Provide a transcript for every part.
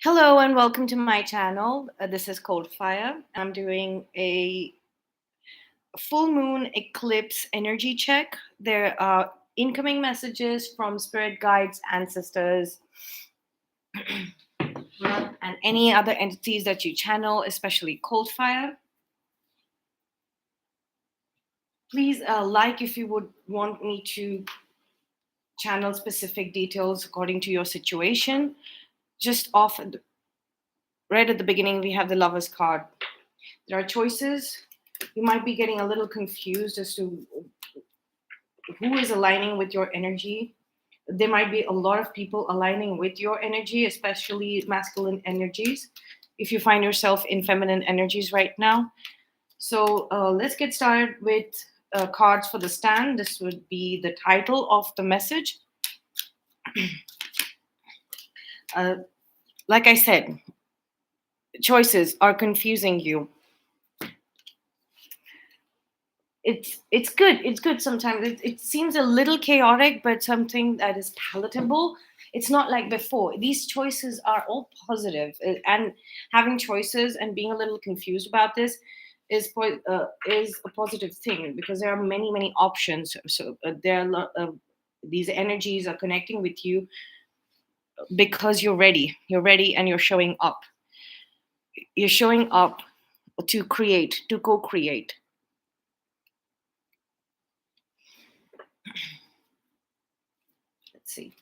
Hello and welcome to my channel. This is Coldfire. I'm doing a full moon eclipse energy check. There are incoming messages from spirit guides, ancestors, and any other entities that you channel, especially Coldfire. Please like if you would want me to channel specific details according to your situation. Just off right at the beginning, we have the Lover's card. There are choices. You might be getting a little confused as to who is aligning with your energy. There might be a lot of people aligning with your energy, especially masculine energies, if you find yourself in feminine energies right now. So let's get started with cards for the stand. This would be the title of the message. uh, like I said, choices are confusing you. It's good. It's good sometimes. It seems a little chaotic, but something that is palatable. It's not like before. These choices are all positive, and having choices and being a little confused about this is a positive thing because there are many options. So there are these energies are connecting with you because you're ready. You're ready, and you're showing up. You're showing up to create, to co-create. Let's see.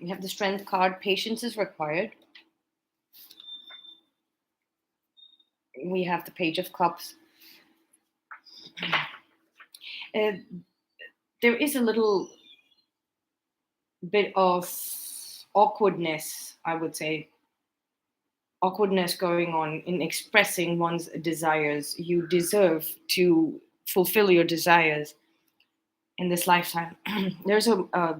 We have the Strength card. Patience is required. We have the Page of Cups. Uh, there is a little bit of awkwardness, I would say, awkwardness going on in expressing one's desires. You deserve to fulfill your desires in this lifetime. there's a uh,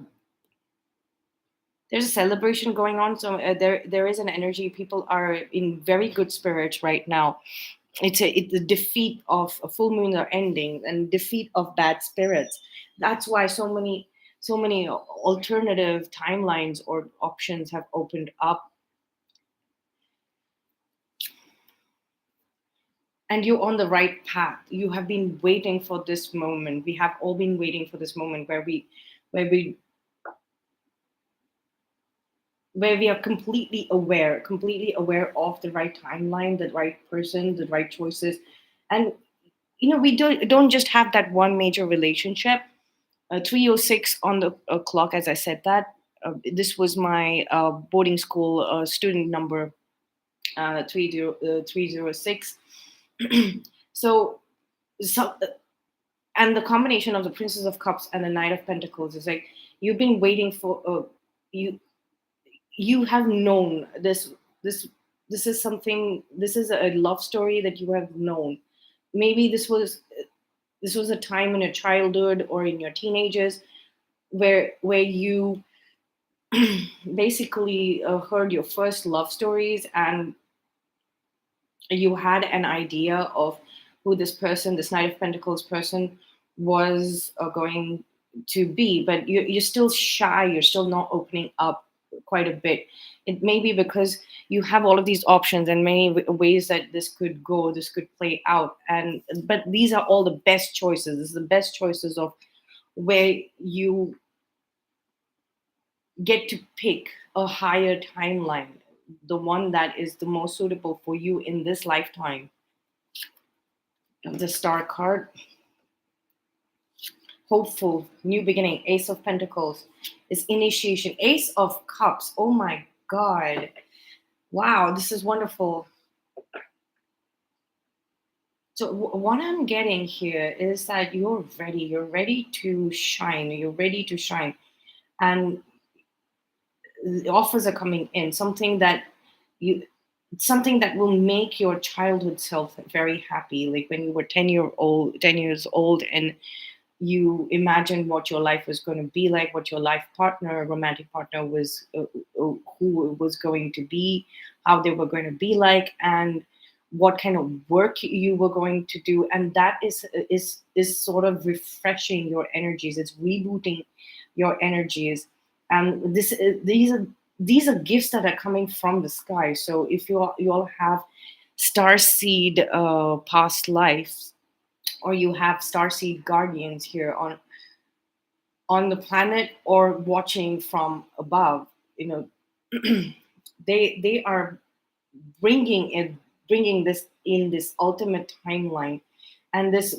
there's a celebration going on. So there is an energy. People are in very good spirits right now. It's the defeat of a full moon are ending and defeat of bad spirits. That's why so many alternative timelines or options have opened up, and you're on the right path. You have been waiting for this moment. We have all been waiting for this moment where we where we are completely aware of the right timeline, the right person, the right choices. And we don't just have that one major relationship. 306 on the clock, as I said that. This was my boarding school student number, 306. so, so, and the combination of the Princess of Cups and the Knight of Pentacles is like you've been waiting for you. You have known this. This is something. This is a love story that you have known. Maybe this was a time in your childhood or in your teenagers where you basically heard your first love stories, and you had an idea of who this person, this Knight of Pentacles person, was going to be, but you're still shy. You're still not opening up quite a bit. It may be because you have all of these options and many ways that this could go, this could play out, and but these are all the best choices. This is the best choices of where you get to pick a higher timeline, the one that is the most suitable for you in this lifetime. The Star card, hopeful, new beginning. Ace of Pentacles is initiation. Ace of Cups, oh my God. Wow, this is wonderful. So what I'm getting here is that you're ready to shine. You're ready to shine. And the offers are coming in, you something that will make your childhood self very happy, like when you were 10 years old, and you imagined what your life was going to be like, what your life partner, romantic partner, was who was going to be, how they were going to be like, and what kind of work you were going to do. And that is is sort of refreshing your energies. It's rebooting your energies, and these are gifts that are coming from the sky. So if you all have star seed past lives, or you have star seed guardians here on the planet, or watching from above, you know, they are bringing this in this ultimate timeline, and this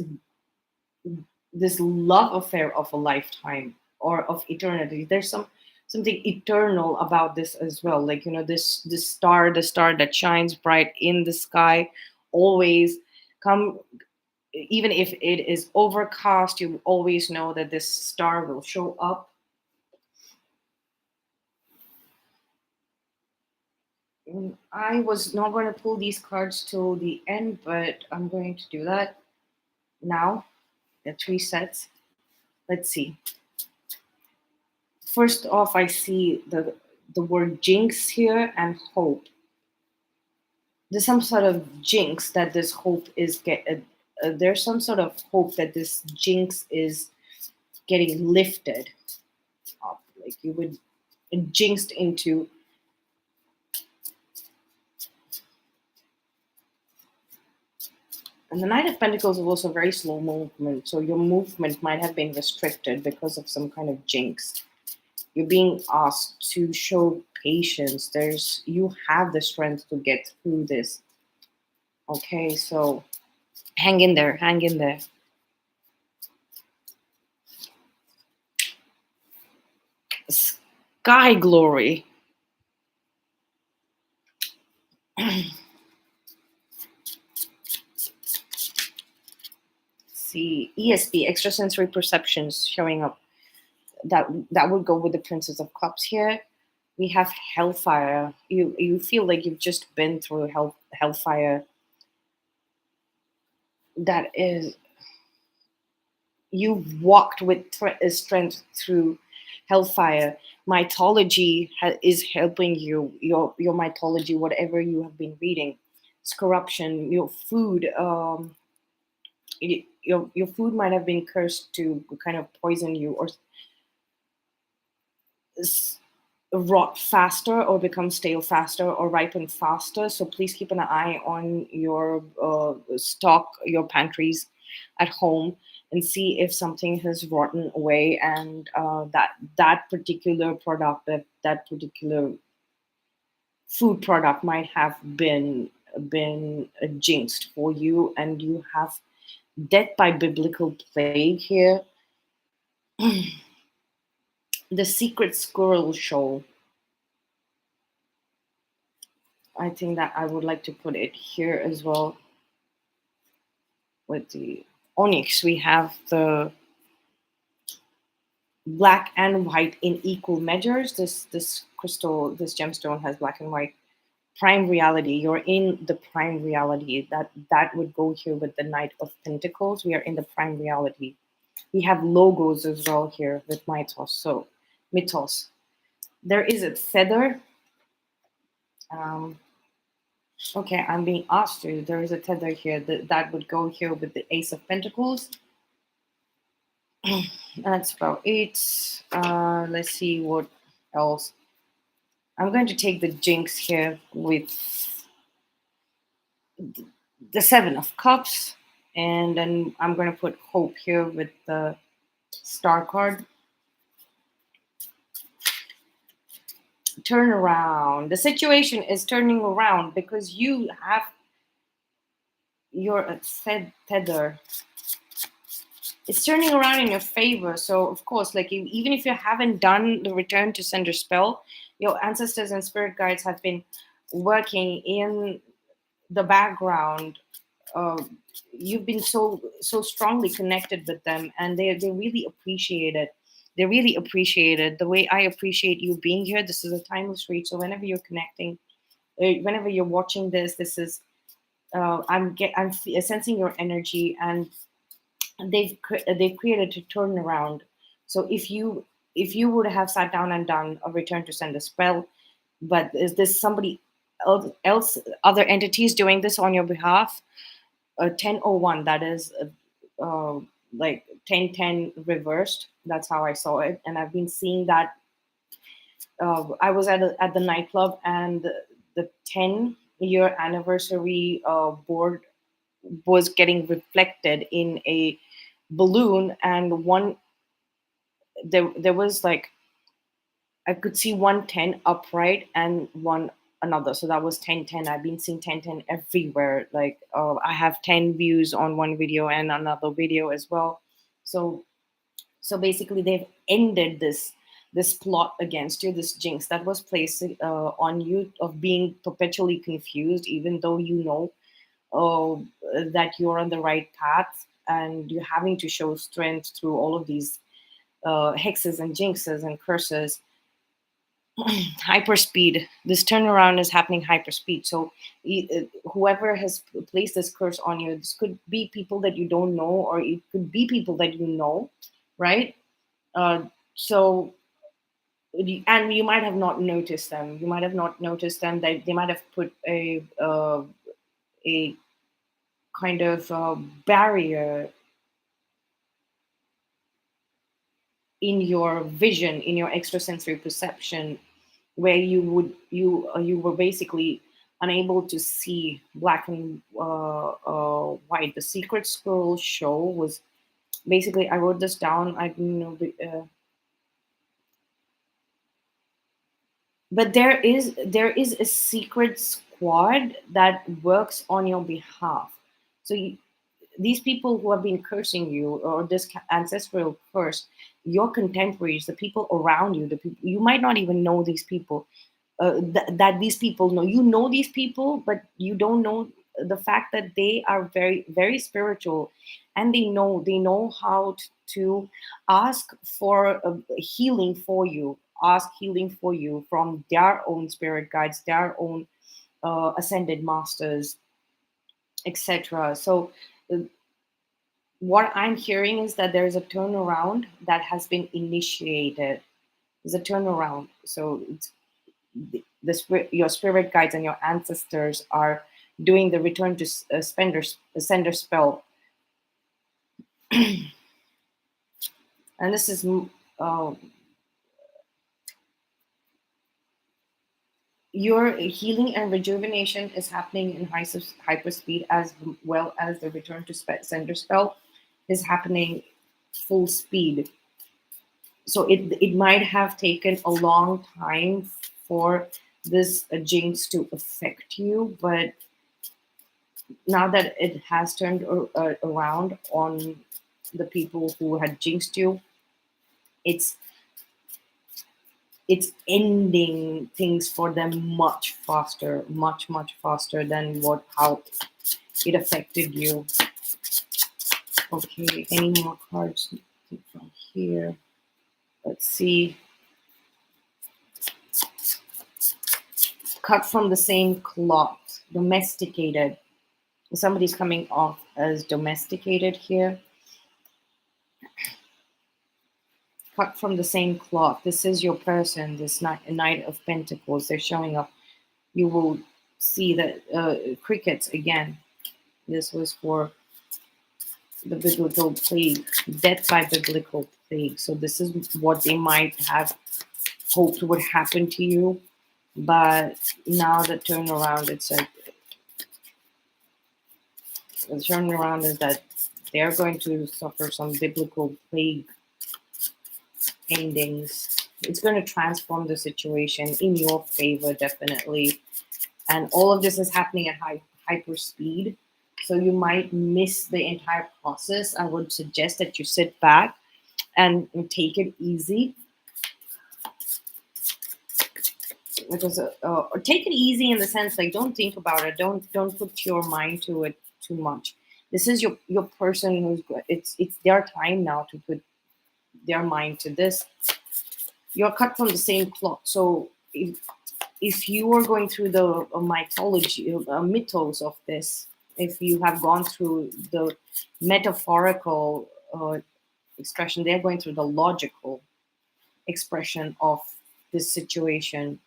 love affair of a lifetime or of eternity. There's something eternal about this as well. Like, this star, the star that shines bright in the sky, always come. Even if it is overcast, you always know that this star will show up. I was not going to pull these cards till the end, but I'm going to do that now. The three sets. Let's see. First off, I see the word jinx here and hope. There's some sort of jinx that this hope is there's some sort of hope that this jinx is getting lifted up. Like you would jinxed into. And the Knight of Pentacles is also very slow movement, so your movement might have been restricted because of some kind of jinx. You're being asked to show patience. You have the strength to get through this. Okay, so hang in there, hang in there. Sky glory. See, ESP, extrasensory perceptions showing up. That would go with the Princess of Cups here. We have hellfire. You feel like you've just been through hellfire. That is, you've walked with strength through hellfire. Mythology is helping you. Your mythology, whatever you have been reading, it's corruption. Your food, your food might have been cursed to kind of poison you, or rot faster, or become stale faster, or ripen faster. So please keep an eye on your stock, your pantries at home, and see if something has rotten away, and that particular product, that particular food product might have been jinxed for you, and you have death by biblical plague here. The Secret Squirrel Show. I think that I would like to put it here as well. With the onyx, we have the black and white in equal measures. This crystal, this gemstone has black and white. Prime reality. You're in the prime reality. That would go here with the Knight of Pentacles. We are in the prime reality. We have logos as well here with mythos. So mythos. There is a feather. Okay, I'm being asked to. There is a tether here that would go here with the Ace of Pentacles. That's about it. Let's see what else. I'm going to take the jinx here with the Seven of Cups, and then I'm going to put hope here with the Star card. Turn around. The situation is turning around because you have your tether. It's turning around in your favor. So of course, like even if you haven't done the return to sender spell, your ancestors and spirit guides have been working in the background. You've been so strongly connected with them, and they really appreciate it. They really appreciate it the way I appreciate you being here. This is a timeless read, so whenever you're connecting, whenever you're watching this is I'm sensing your energy, and they've created a turnaround. So if you would have sat down and done a return to sender spell, but is this somebody else, other entities doing this on your behalf? 1001, that is like 1010 reversed. That's how I saw it, and I've been seeing that. I was at the nightclub, and the 10-year anniversary board was getting reflected in a balloon, and one there was like, I could see 110 upright and one another. So that was 1010. I've been seeing 1010 everywhere. Like I have 10 views on one video and another video as well. So basically they've ended this plot against you, this jinx that was placed on you of being perpetually confused, even though you know uh, that you're on the right path, and you're having to show strength through all of these hexes and jinxes and curses. Hyperspeed, this turnaround is happening hyperspeed. So whoever has placed this curse on you, this could be people that you don't know, or it could be people that you know, right? So and you might have not noticed them, you might have not noticed them, that they might have put a kind of barrier in your vision, in your extrasensory perception, where you were basically unable to see black and white. The Secret Scroll show was basically, I wrote this down. I didn't know, but there is a secret squad that works on your behalf. So these people who have been cursing you, or this ancestral curse, your contemporaries, the people around you, the people you might not even know, these people, that these people know, you know these people, but you don't know the fact that they are very very spiritual, and they know how to ask for healing for you, ask healing for you from their own spirit guides, their own ascended masters, etc. So uh, what I'm hearing is that there's a turnaround that has been initiated. There's a turnaround. So it's your spirit guides and your ancestors are doing the return to sender spell. And this is uh, your healing and rejuvenation is happening in hyperspeed, as well as the return to sender spell is happening full speed. So it might have taken a long time for this jinx to affect you, but now that it has turned around on the people who had jinxed you, it's it's ending things for them much faster, much faster than what how it affected you. Okay, any more cards from here? Let's see. Cut from the same cloth, domesticated. Somebody's coming off as domesticated here. Cut from the same cloth. This is your person, this Knight of Pentacles. They're showing up. You will see that crickets again. This was for the biblical plague, death by biblical plague. So this is what they might have hoped would happen to you, but now the turnaround, it's like the turnaround is that they're going to suffer some biblical plague endings. It's going to transform the situation in your favor, definitely. And all of this is happening at hyper speed. So you might miss the entire process. I would suggest that you sit back and take it easy. Because or take it easy in the sense, like, don't think about it. Don't put your mind to it too much. This is your person who's it's their time now to put their mind to this. You're cut from the same cloth. So if you are going through the mythology, mythos of this, if you have gone through the metaphorical expression, they're going through the logical expression of this situation.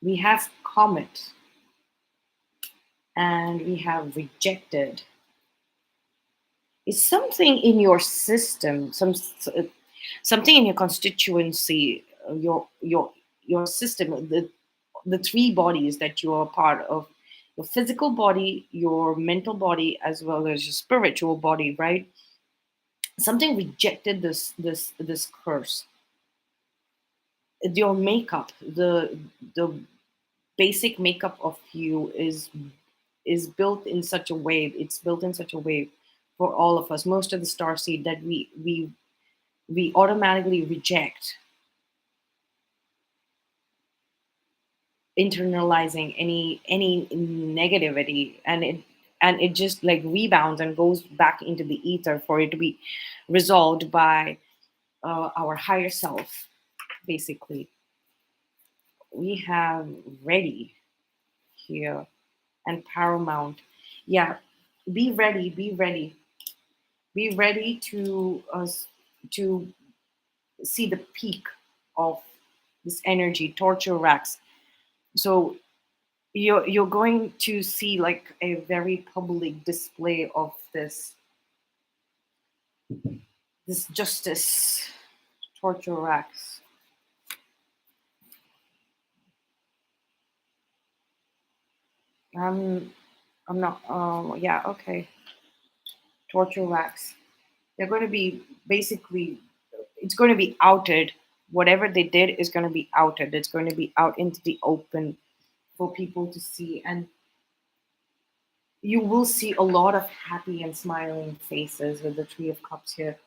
We have comet, and we have rejected. It's something in your system, something in your constituency, your system, the three bodies that you are part of, your physical body, your mental body, as well as your spiritual body, right? Something rejected this curse. Your makeup, the basic makeup of you is built in such a way, it's built in such a way for all of us, most of the star seed, that we automatically reject internalizing any negativity, and it just like rebounds and goes back into the ether for it to be resolved by our higher self, basically. We have ready here and paramount. Yeah, be ready, be ready, be ready to see the peak of this energy, torture racks. So you're going to see like a very public display of this justice, torture racks. i'm I'm not, yeah, okay, torture racks. They're going to be basically, it's going to be outed. Whatever they did is going to be outed. It's going to be out into the open for people to see, and you will see a lot of happy and smiling faces with the Three of Cups here.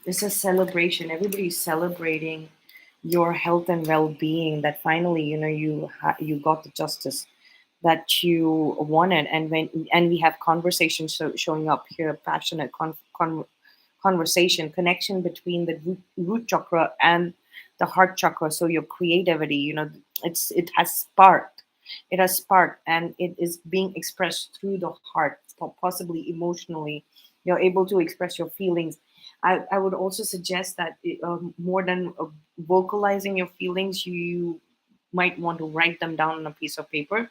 It's a celebration. Everybody's celebrating your health and well-being. That finally, you got the justice that you wanted, and we have conversations showing up here, passionate conversation, connection between the root chakra and the heart chakra. So your creativity, it has sparked. It has sparked, and it is being expressed through the heart, possibly emotionally. You're able to express your feelings. I would also suggest that more than vocalizing your feelings, you might want to write them down on a piece of paper.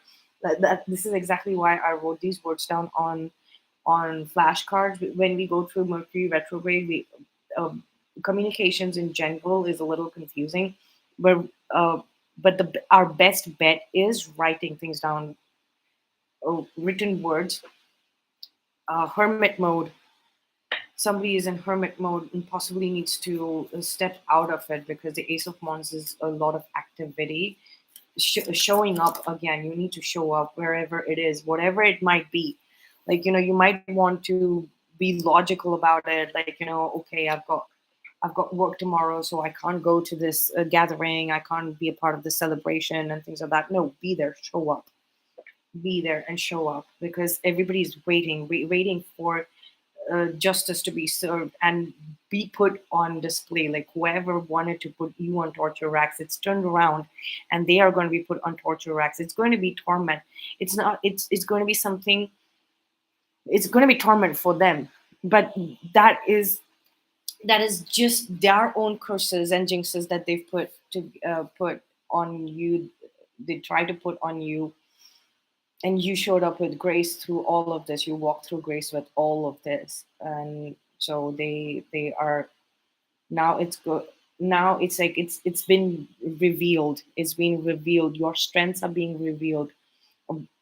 This is exactly why I wrote these words down on flashcards. When we go through Mercury retrograde, we communications in general is a little confusing, but uh, our best bet is writing things down, written words. Hermit mode. Somebody is in hermit mode and possibly needs to step out of it, because the Ace of Wands is a lot of activity. Showing up again, you need to show up wherever it is, whatever it might be. Like, you might want to be logical about it, like, okay, I've got work tomorrow, so I can't go to this gathering, I can't be a part of the celebration and things like that. No, be there, show up, be there and show up, because everybody's waiting for justice to be served and be put on display. Like, whoever wanted to put you on torture racks, it's turned around, and they are going to be put on torture racks. It's going to be torment. It's not. It's going to be something. It's going to be torment for them. But that is that is just their own curses and jinxes that they've put on you. They try to put on you, and you showed up with grace through all of this. You walked through grace with all of this, and so they are now. Now it's like it's been revealed. It's been revealed. Your strengths are being revealed.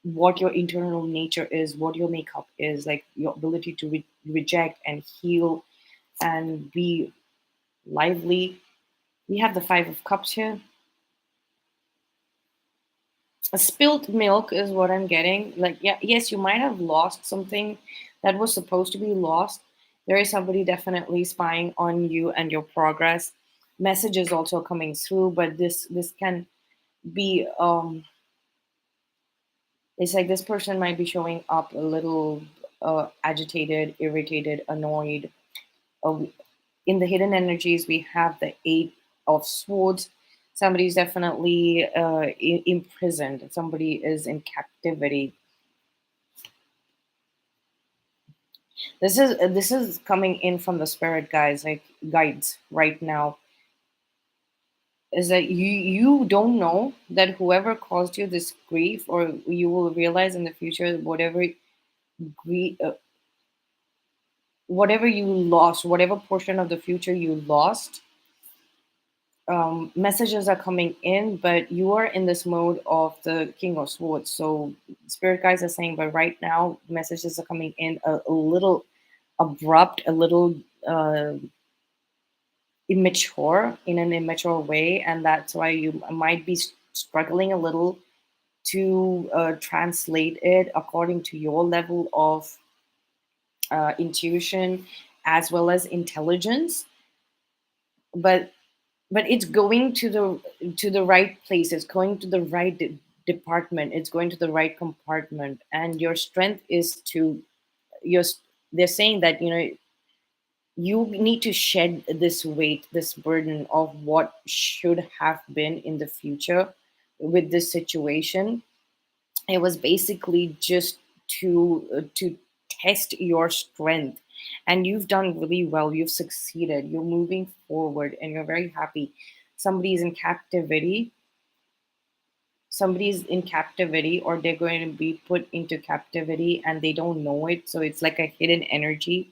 What your internal nature is, what your makeup is, like your ability to reject and heal and be lively. We have the Five of Cups here. A spilt milk is what I'm getting. Like, yeah, yes, you might have lost something that was supposed to be lost. There is somebody definitely spying on you and your progress. Messages also coming through, but this can be it's like this person might be showing up a little agitated, irritated, annoyed. Uh, in the hidden energies, we have the Eight of Swords. Somebody's definitely imprisoned. Somebody is in captivity. This is coming in from the spirit guides, like guides right now. is that you don't know that whoever caused you this grief, or you will realize in the future whatever grief, whatever you lost, whatever portion of the future you lost, messages are coming in, but you are in this mode of the King of Swords. So spirit guides are saying, but right now messages are coming in a little abrupt, a little immature, in an immature way, and that's why you might be struggling a little to translate it according to your level of intuition as well as intelligence. But it's going to the right place, it's going to the right department, it's going to the right compartment, and your strength is to your they're saying that you need to shed this weight, this burden of what should have been in the future with this situation. It was basically just to test your strength, and you've done really well, you've succeeded, you're moving forward, and you're very happy. Somebody's in captivity, somebody's in captivity, or they're going to be put into captivity and they don't know it, so it's like a hidden energy.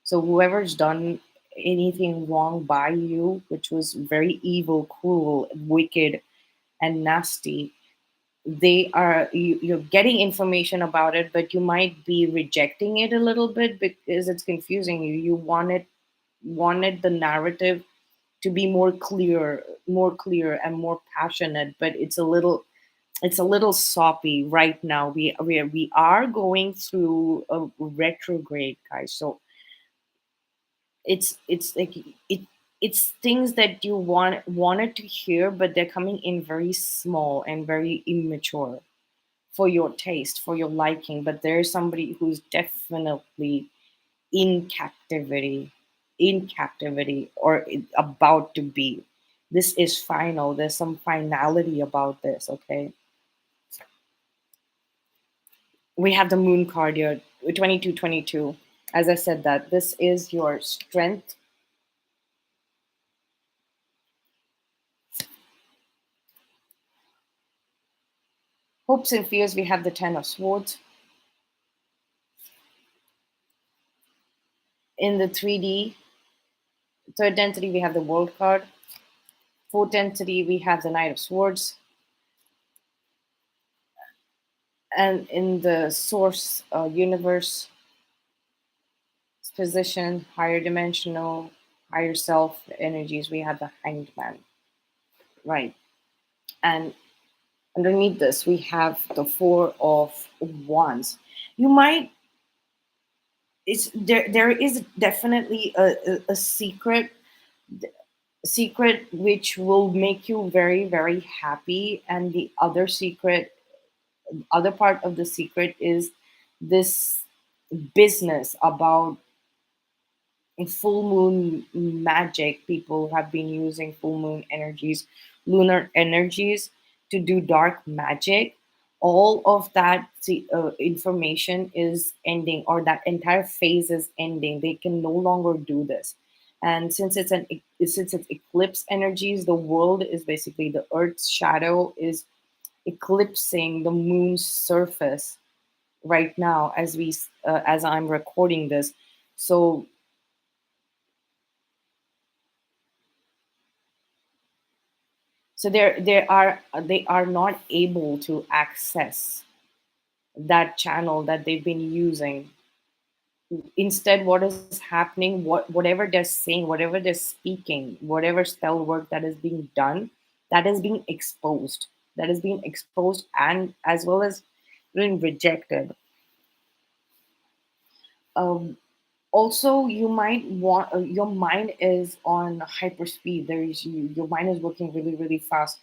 So whoever's done anything wrong by you, which was very evil, cruel, wicked, and nasty, you're getting information about it, but you might be rejecting it a little bit because it's confusing you. You wanted the narrative to be more clear and more passionate, but it's a little soppy right now. We are going through a retrograde, guys. So it's like it's things that you wanted to hear, but they're coming in very small and very immature for your taste, for your liking. But there's somebody who's definitely in captivity, or about to be. This is final. There's some finality about this. Okay, we have the moon card here, 2222. As I said, that this is your strength. Hopes and fears, we have the 10 of swords. In the 3D, third density, we have the world card. Fourth density, we have the knight of swords. And in the source universe position, higher dimensional, higher self energies, we have the hanged man. Right. And underneath this, we have the four of wands. You might it's there is definitely a secret which will make you very, very happy, and the other part of the secret is this business about full moon magic. People have been using full moon energies, lunar energies, to do dark magic. All of that information is ending, or that entire phase is ending. They can no longer do this. And since it's eclipse energies, the world is basically the earth's shadow is eclipsing the moon's surface right now as I'm recording this. So they are not able to access that channel that they've been using. Instead, what is happening, whatever they're saying, whatever they're speaking, whatever spell work that is being done, that is being exposed, and as well as being rejected. um, Also, you might want your mind is on hyperspeed. Your mind is working really, really fast.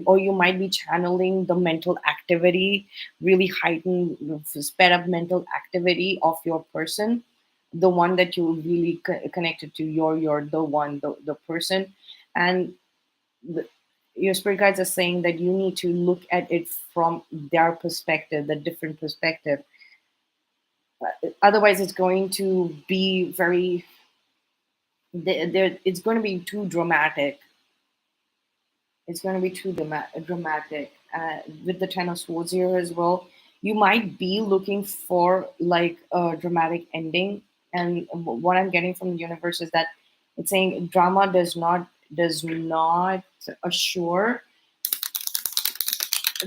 Or you might be channeling the mental activity, really heightened, sped up mental activity of your person, the one that you really connected to. You're the one, the person. And the, your spirit guides are saying that you need to look at it from their perspective, the different perspective. Otherwise, it's going to be it's going to be too dramatic. It's going to be too dramatic. With the Ten of Swords here as well, you might be looking for like a dramatic ending. And what I'm getting from the universe is that it's saying drama does not assure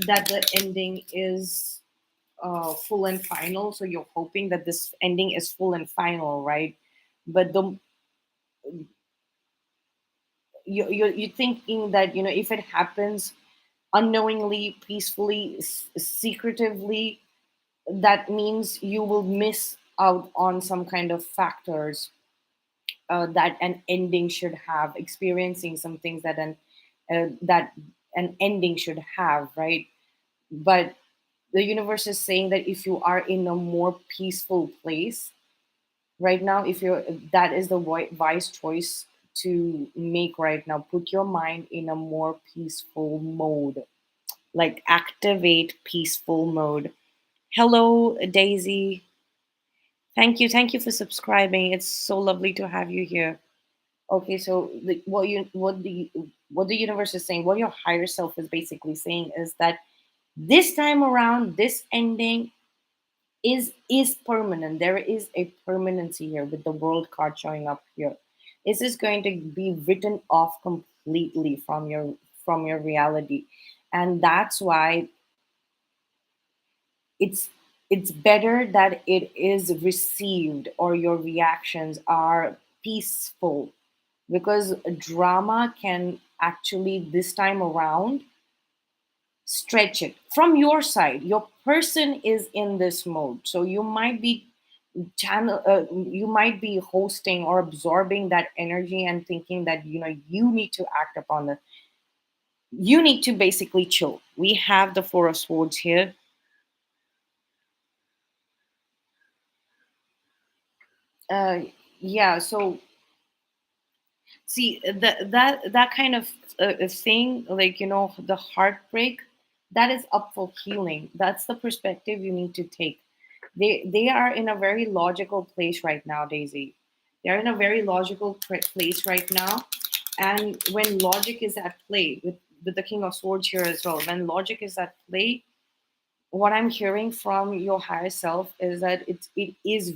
that the ending is full and final. So you're hoping that this ending is full and final, right? But you're thinking that if it happens unknowingly, peacefully, secretively, that means you will miss out on some kind of factors that an ending should have, experiencing some things that an ending should have, right? But the universe is saying that if you are in a more peaceful place right now, if you're that is the wise choice to make right now. Put your mind in a more peaceful mode, like activate peaceful mode. Hello, Daisy. Thank you for subscribing. It's so lovely to have you here. Okay, so what the universe is saying, what your higher self is basically saying, is that this time around, this ending is permanent. There is a permanency here with the world card showing up here. This is going to be written off completely from your reality, and that's why it's it's better that it is received or your reactions are peaceful, because drama can actually this time around stretch it from your side. Your person is in this mode, so you might be you might be hosting or absorbing that energy and thinking that you need to act upon it. You need to basically chill. We have the Four of Swords here. uh yeah, so see that kind of thing, like the heartbreak, that is up for healing. That's the perspective you need to take. They are in a very logical place right now, Daisy. They're in a very logical place right now. And when logic is at play with the King of Swords here as well, when logic is at play, what I'm hearing from your higher self is that it is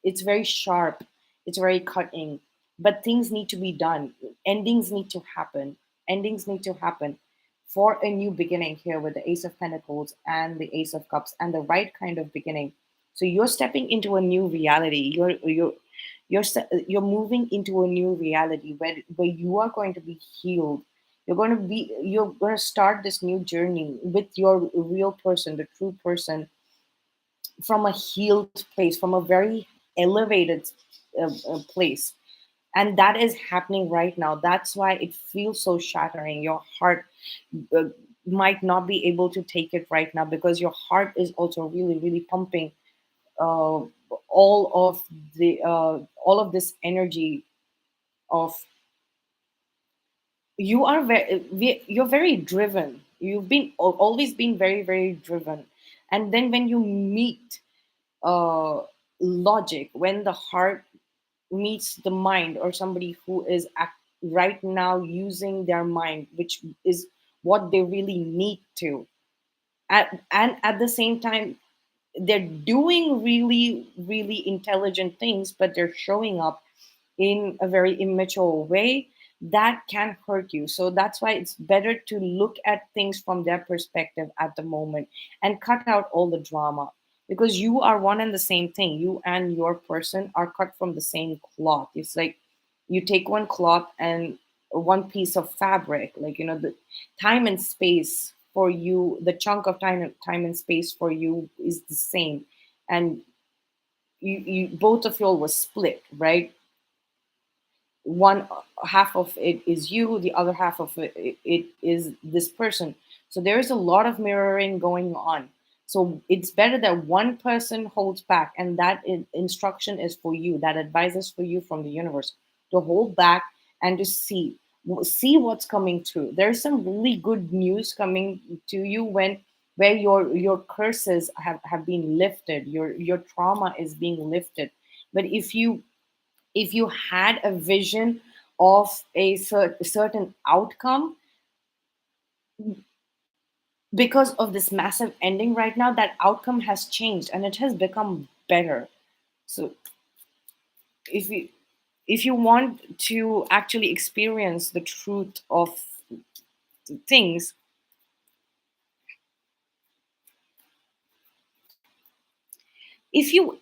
it's very sharp, it's very cutting, but things need to be done. Endings need to happen. Endings need to happen for a new beginning here with the Ace of Pentacles and the Ace of Cups, and the right kind of beginning. So you're stepping into a new reality. You're moving into a new reality where you are going to be healed. You're going to start this new journey with your real person, the true person, from a healed place, from a very elevated place. And that is happening right now. That's why it feels so shattering. Your heart uh, might not be able to take it right now, because your heart is also really, really pumping uh, all of this energy of you're very driven. You've been always been very, very driven. And then when you meet uh, logic, when the heart meets the mind, or somebody who is right now using their mind, which is what they really need to, and at the same time they're doing really, really intelligent things, but they're showing up in a very immature way, that can hurt you. So that's why it's better to look at things from their perspective at the moment and cut out all the drama, because you are one and the same thing. You and your person are cut from the same cloth. It's like you take one cloth and one piece of fabric, like the time and space for you, the chunk of time and space for you is the same. And you both of y'all was split, right? One half of it is you, the other half of it is this person. So there is a lot of mirroring going on. So it's better that one person holds back, and that instruction is for you, that advice is for you from the universe, to hold back and to see what's coming through. There's some really good news coming to you when where your curses have been lifted, your trauma is being lifted. But if you had a vision of a certain outcome because of this massive ending right now. That outcome has changed and it has become better. So if you if you want to actually experience the truth of things, if you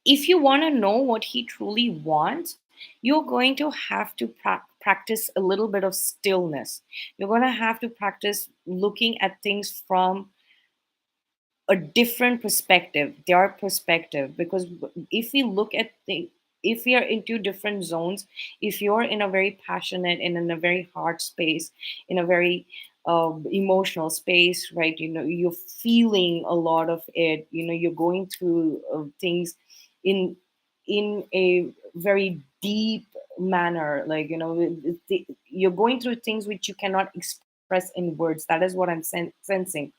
if you want to know what he truly wants, you're going to have to practice a little bit of stillness. You're going to have to practice looking at things from a different perspective, their perspective. Because if we look at things, if we are into different zones, if you're in a very passionate and in a very hard space, in a very emotional space, right? You're feeling a lot of it. You're going through things in a very deep manner. Like, you're going through things which you cannot express in words. That is what I'm sensing.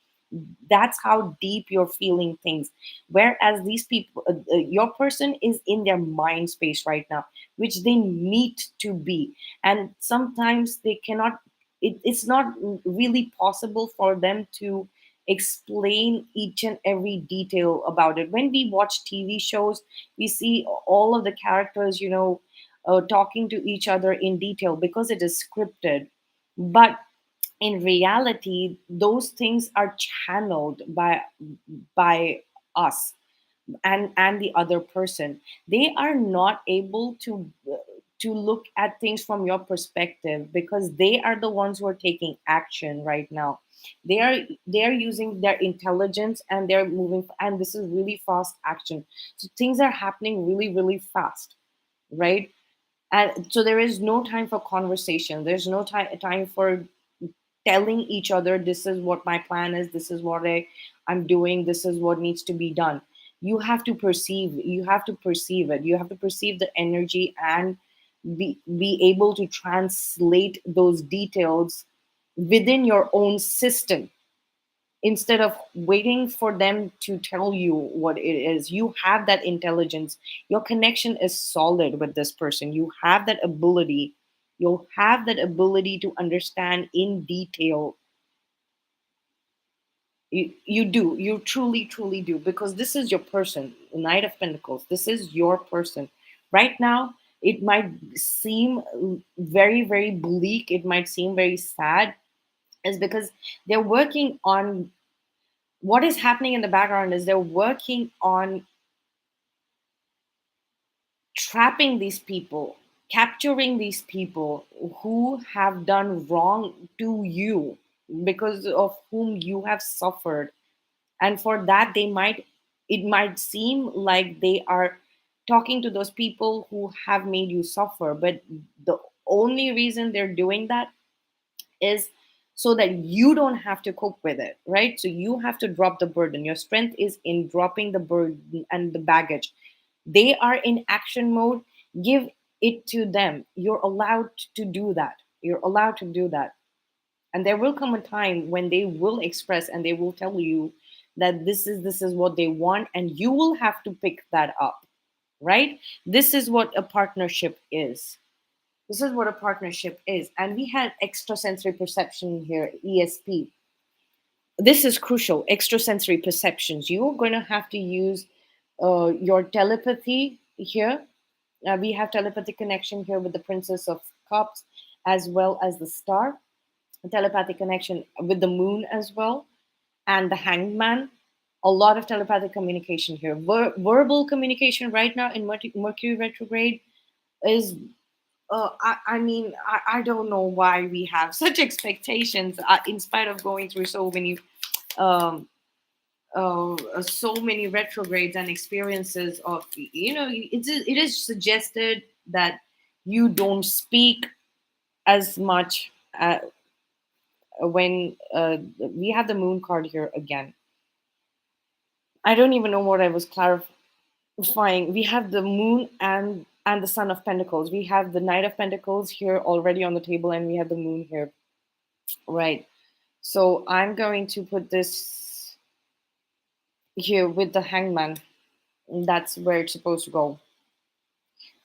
That's how deep you're feeling things. Whereas these people, your person is in their mind space right now, which they need to be. And sometimes they cannot, it's not really possible for them to explain each and every detail about it. When we watch TV shows, we see all of the characters, talking to each other in detail because it is scripted. But in reality, those things are channeled by us and the other person. They are not able to look at things from your perspective because they are the ones who are taking action right now. They are using their intelligence and they're moving, and this is really fast action. So things are happening really, really fast, right? And so there is no time for conversation. There's no time for telling each other, this is what my plan is, this is what I'm doing, this is what needs to be done. You have to perceive it. You have to perceive the energy and be able to translate those details within your own system instead of waiting for them to tell you what it is. You have that intelligence. Your connection is solid with this person. You have that ability to understand in detail. You truly, truly do, because this is your person. Knight of Pentacles, this is your person right now. It might seem very, very bleak, it might seem very sad, is because they're working on what is happening in the background. Is they're working on trapping these people, capturing these people who have done wrong to you, because of whom you have suffered. And for that, it might seem like they are talking to those people who have made you suffer, but the only reason they're doing that is so that you don't have to cope with it, right? So you have to drop the burden. Your strength is in dropping the burden and the baggage. They are in action mode. Give it to them. You're allowed to do that. You're allowed to do that. And there will come a time when they will express and they will tell you that this is what they want, and you will have to pick that up, right? This is what a partnership is. This is what a partnership is. And we had extrasensory perception here, ESP. This is crucial. Extrasensory perceptions. You're going to have to use your telepathy here. We have telepathic connection here with the Princess of Cups as well as the Star. Telepathic connection with the Moon as well, and the Hangman. A lot of telepathic communication here. Verbal communication right now in Mercury retrograde is. I don't know why we have such expectations, in spite of going through um, so many retrogrades and experiences of, it is suggested that you don't speak as much when we have the Moon card here again. I don't even know what I was clarifying. We have the Moon and the Son of Pentacles. We have the Knight of Pentacles here already on the table, and we have the Moon here, right? So I'm going to put this here with the Hangman. That's where it's supposed to go.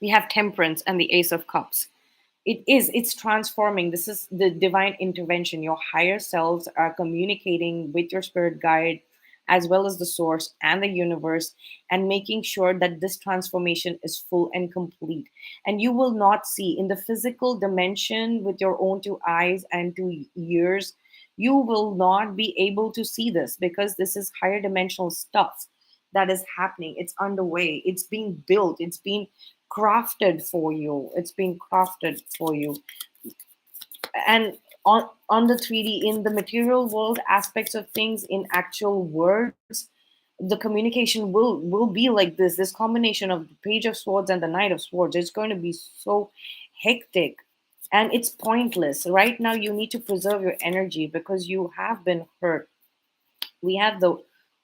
We have Temperance and the Ace of Cups. It's transforming. This is the divine intervention. Your higher selves are communicating with your spirit guide as well as the source and the universe, and making sure that this transformation is full and complete. And you will not see in the physical dimension with your own two eyes and two ears, you will not be able to see this, because this is higher dimensional stuff that is happening. It's underway, it's being built, it's being crafted for you. It's being crafted for you. And on the 3D, in the material world aspects of things, in actual words, the communication will be like this combination of the page of swords and the knight of swords. It's going to be so hectic, and it's pointless. Right now you need to preserve your energy because you have been hurt. We have the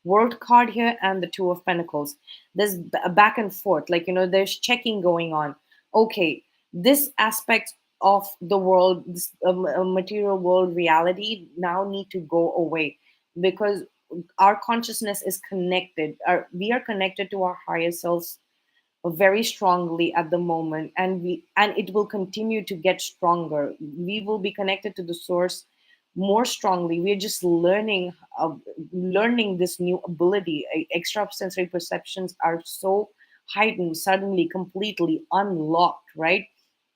world card here and the two of pentacles. There's a back and forth, like, there's checking going on. Okay, this aspect of the world, this material world reality now need to go away, because our consciousness is connected. We are connected to our higher selves very strongly at the moment, and it will continue to get stronger. We will be connected to the source more strongly. We're just learning this new ability. Extrasensory perceptions are so heightened, suddenly completely unlocked, right?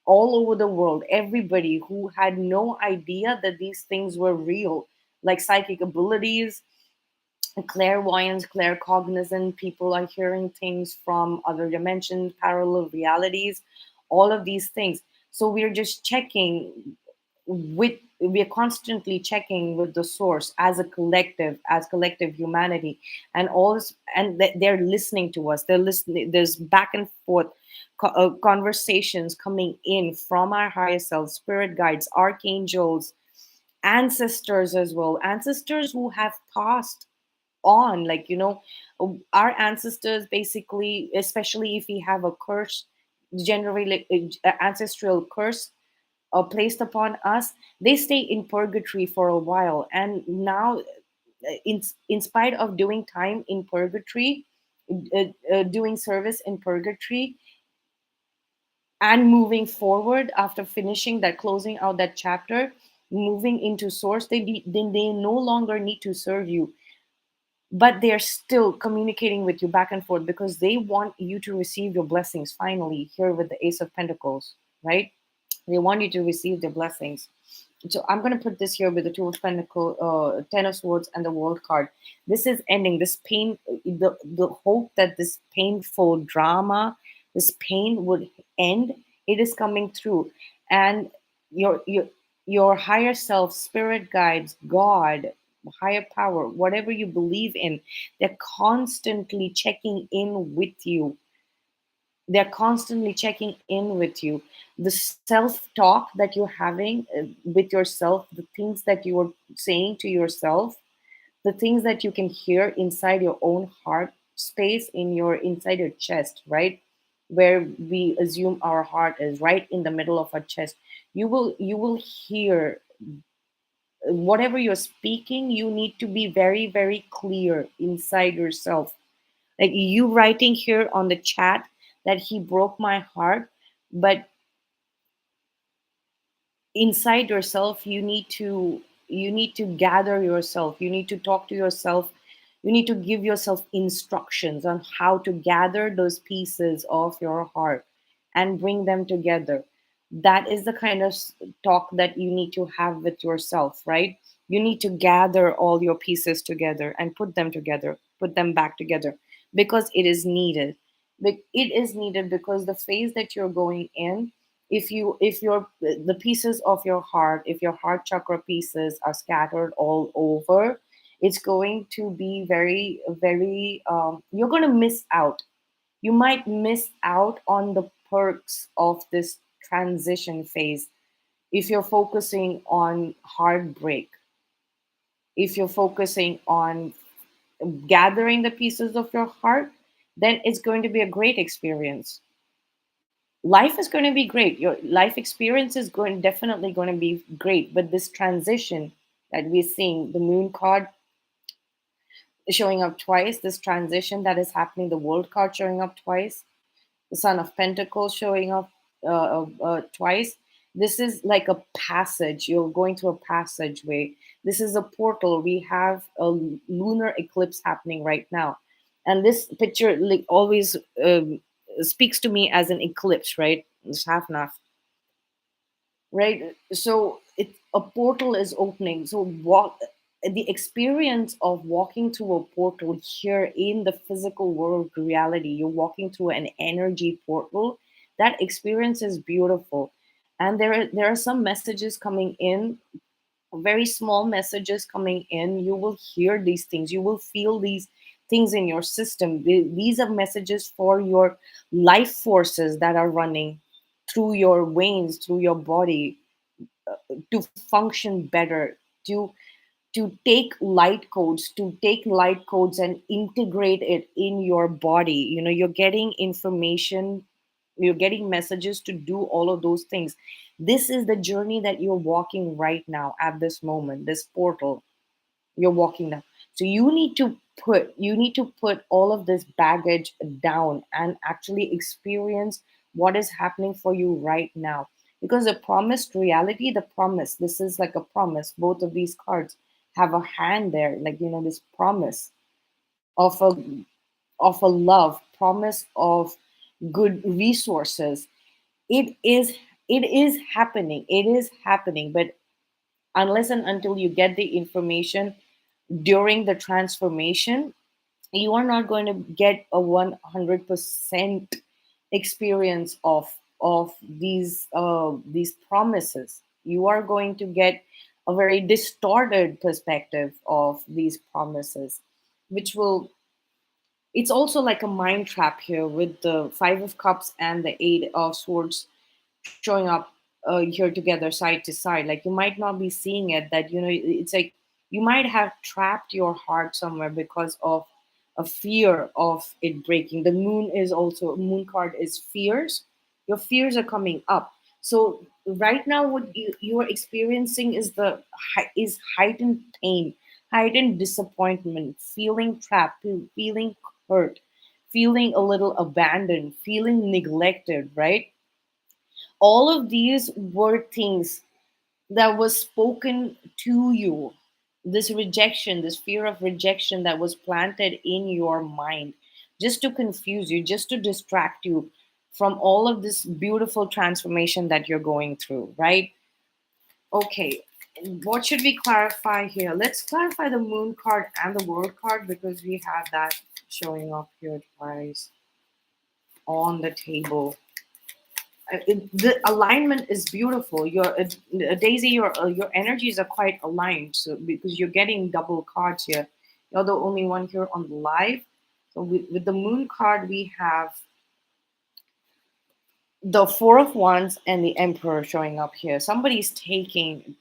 All over the world, everybody who had no idea that these things were real, like psychic abilities, clairvoyance, claircognizant, people are hearing things from other dimensions, parallel realities, all of these things. So we're just checking we're constantly checking with the source as a collective, as collective humanity, and all this, and they're listening to us. They're listening. There's back and forth conversations coming in from our higher selves, spirit guides, archangels, ancestors as well, ancestors who have passed on, like, our ancestors, basically, especially if we have a curse, generally ancestral curse placed upon us, they stay in purgatory for a while. And now, in spite of doing time in purgatory, doing service in purgatory, and moving forward after finishing that, closing out that chapter, moving into source, then they no longer need to serve you, but they're still communicating with you back and forth because they want you to receive your blessings finally, here with the Ace of Pentacles, right? They want you to receive their blessings. So I'm going to put this here with the Two of Pentacles, Ten of Swords, and the World card. This is ending. This pain, the hope that this painful drama, this pain would end, it is coming through. And your higher self, spirit guides, God, higher power, whatever you believe in, they're constantly checking in with you. They're constantly checking in with you. The self talk that you're having with yourself, the things that you are saying to yourself, the things that you can hear inside your own heart space, in your inside your chest, right? Where we assume our heart is, right in the middle of our chest. You will hear whatever you're speaking. You need to be very, very clear inside yourself. Like you writing here on the chat that he broke my heart, but inside yourself, you need to gather yourself. You need to talk to yourself. You need to give yourself instructions on how to gather those pieces of your heart and bring them together. That is the kind of talk that you need to have with yourself, right? You need to gather all your pieces together and put them together, put them back together, because it is needed. It is needed because the phase that you're going in, if your the pieces of your heart, if your heart chakra pieces are scattered all over, it's going to be very, very, you're going to miss out. You might miss out on the perks of this transition phase if you're focusing on heartbreak, if you're focusing on gathering the pieces of your heart, then it's going to be a great experience. Life is going to be great. Your life experience is going definitely going to be great. But this transition that we're seeing, the moon card showing up twice, this transition that is happening, the world card showing up twice, the Son of Pentacles showing up twice. This is like a passage. You're going through a passageway. This is a portal. We have a lunar eclipse happening right now. And this picture like always speaks to me as an eclipse, right? It's half and half, right? So it a portal is opening. So walk the experience of walking through a portal here in the physical world reality, you're walking through an energy portal. That experience is beautiful. And there are some messages coming in, very small messages coming in. You will hear these things, you will feel these things in your system. These are messages for your life forces that are running through your veins, through your body, to function better, to to take light codes and integrate it in your body. You know, you're getting information, you're getting messages to do all of those things. This is the journey that you're walking right now at this moment, this portal you're walking down. So you need to put all of this baggage down and actually experience what is happening for you right now. Because the promised reality, the promise, this is like a promise. Both of these cards have a hand there, like, you know, this promise of a love, promise of good resources. It is it is happening. It is happening. But unless and until you get the information during the transformation, you are not going to get a 100% experience of these promises. You are going to get a very distorted perspective of these promises, which will, it's also like a mind trap here with the 5 of cups and the 8 of swords showing up here together side to side. Like, you might not be seeing it, that, you know, it's like you might have trapped your heart somewhere because of a fear of it breaking. The moon is also, moon card is fears. Your fears are coming up. So right now what you are experiencing is is heightened pain, heightened disappointment, feeling trapped, feeling hurt, feeling a little abandoned, feeling neglected, right? All of these were things that was spoken to you. This rejection, this fear of rejection that was planted in your mind, just to confuse you, just to distract you from all of this beautiful transformation that you're going through, right? Okay, what should we clarify here? Let's clarify the moon card and the world card, because we have that showing up here twice on the table. The alignment is beautiful. Daisy, your energies are quite aligned. So because you're getting double cards here, you're the only one here on the live. So with the moon card, we have the 4 of Wands and the Emperor showing up here. Somebody's taking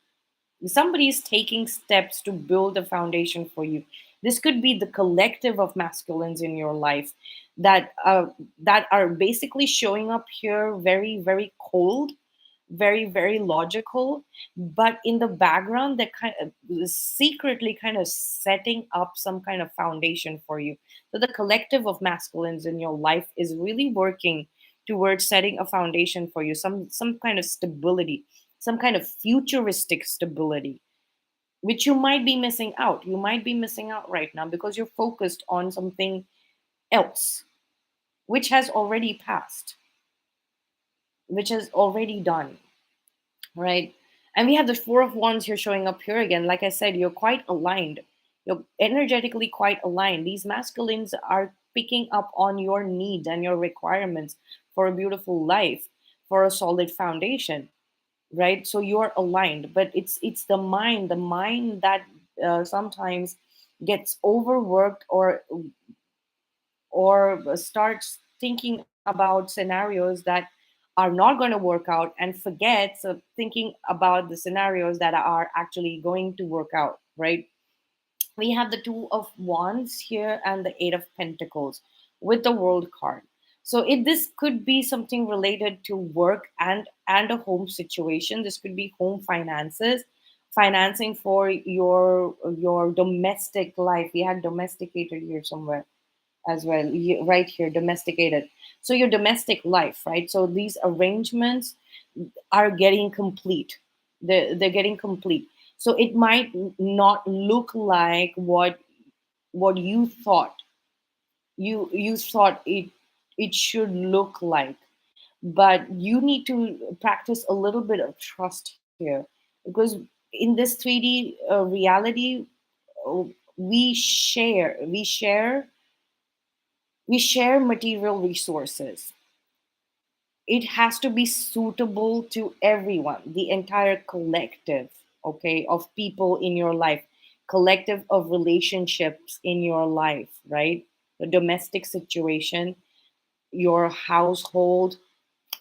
steps to build a foundation for you. This could be the collective of masculines in your life that are basically showing up here very, very cold, very, very logical, but in the background they're kind of secretly kind of setting up some kind of foundation for you. So the collective of masculines in your life is really working towards setting a foundation for you, some kind of stability, some kind of futuristic stability, which you might be missing out. You might be missing out right now because you're focused on something else, which has already passed, which has already done, right? And we have the 4 of Wands here showing up here again. Like I said, you're quite aligned. You're energetically quite aligned. These masculines are picking up on your needs and your requirements for a beautiful life, for a solid foundation, right? So you're aligned, but it's the mind that sometimes gets overworked, or starts thinking about scenarios that are not going to work out, and forgets of thinking about the scenarios that are actually going to work out, right? We have the 2 of Wands here and the 8 of Pentacles with the World card. So this could be something related to work and a home situation. This could be home finances, financing for your domestic life. We had domesticated here somewhere as well, right here, domesticated. So your domestic life, right? So these arrangements, are getting complete. They're getting complete. So it might not look like what you thought it should look like, but you need to practice a little bit of trust here, because in this 3D reality, uh, we share material resources. It has to be suitable to everyone, the entire collective, okay, of people in your life, collective of relationships in your life, right? The domestic situation, your household,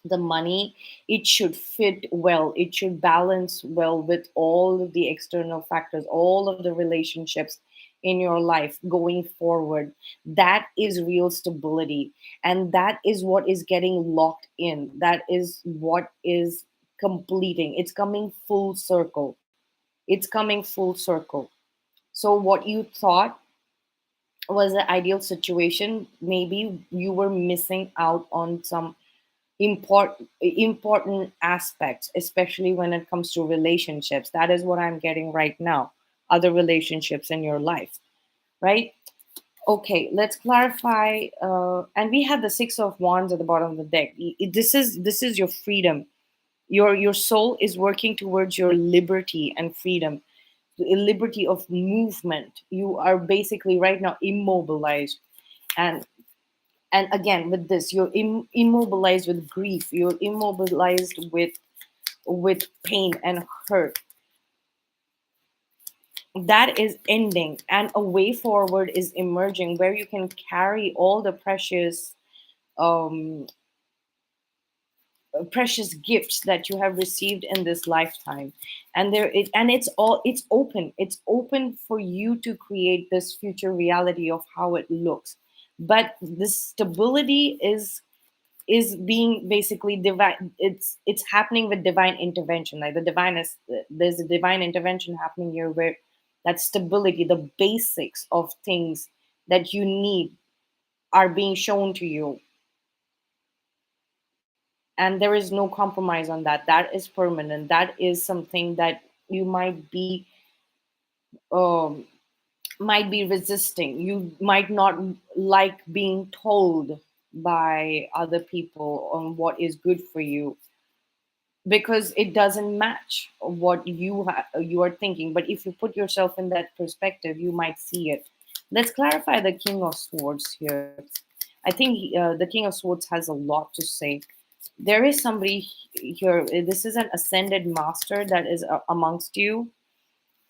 the money, it should fit well, it should balance well with all of the external factors, all of the relationships in your life going forward. That is real stability, and that is what is getting locked in, that is what is completing, it's coming full circle. It's coming full circle. So what you thought was the ideal situation, maybe you were missing out on some important aspects, especially when it comes to relationships. That is what I'm getting right now. Other relationships in your life, right? Okay, let's clarify. And we have the Six of Wands at the bottom of the deck. This is your freedom. Your soul is working towards your liberty and freedom, the liberty of movement. You are basically right now immobilized, and again with this, you're immobilized with grief, you're immobilized with pain and hurt. That is ending, and a way forward is emerging where you can carry all the um, precious gifts that you have received in this lifetime. And it's open for you to create this future reality of how it looks. But this stability is being basically divine. It's happening with divine intervention, like there's a divine intervention happening here, where that stability, the basics of things that you need, are being shown to you, and there is no compromise on that. That is permanent. That is something that you um, might be resisting. You might not like being told by other people on what is good for you, because it doesn't match what you are thinking. But if you put yourself in that perspective, you might see it. Let's clarify the King of Swords here. I think the King of Swords has a lot to say. There is somebody here. This is an ascended master that is amongst you.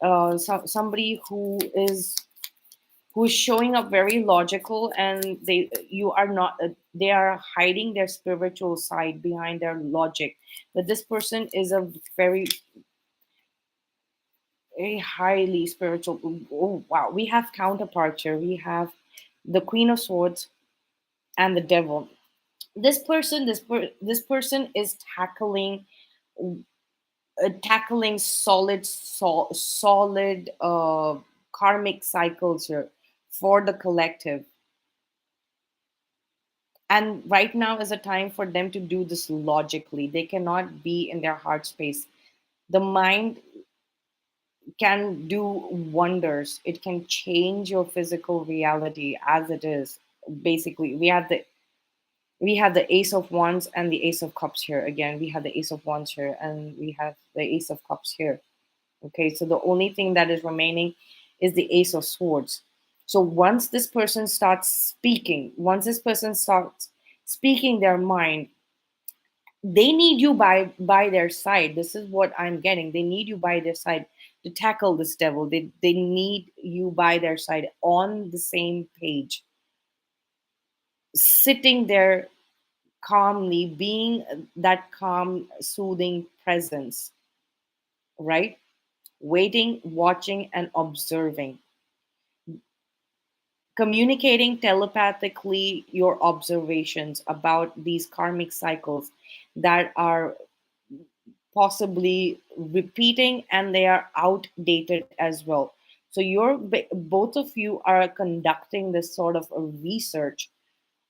Somebody who is showing up very logical, and you are not they are hiding their spiritual side behind their logic. But this person is a very, very highly spiritual. Oh wow, we have counterparts here. We have the Queen of Swords and the Devil. This person is tackling solid karmic cycles here for the collective. And right now is a time for them to do this logically. They cannot be in their heart space. The mind can do wonders. It can change your physical reality as it is. Basically, we have the Ace of Wands and the Ace of Cups here. Again, we have the Ace of Wands here, and we have the Ace of Cups here. Okay, so the only thing that is remaining is the Ace of Swords. So once this person starts speaking their mind, they need you by their side. This is what I'm getting. They need you by their side to tackle this devil. They need you by their side on the same page, sitting there calmly, being that calm, soothing presence, right? Waiting, watching, and observing, communicating telepathically your observations about these karmic cycles that are possibly repeating, and they are outdated as well. So both of you are conducting this sort of a research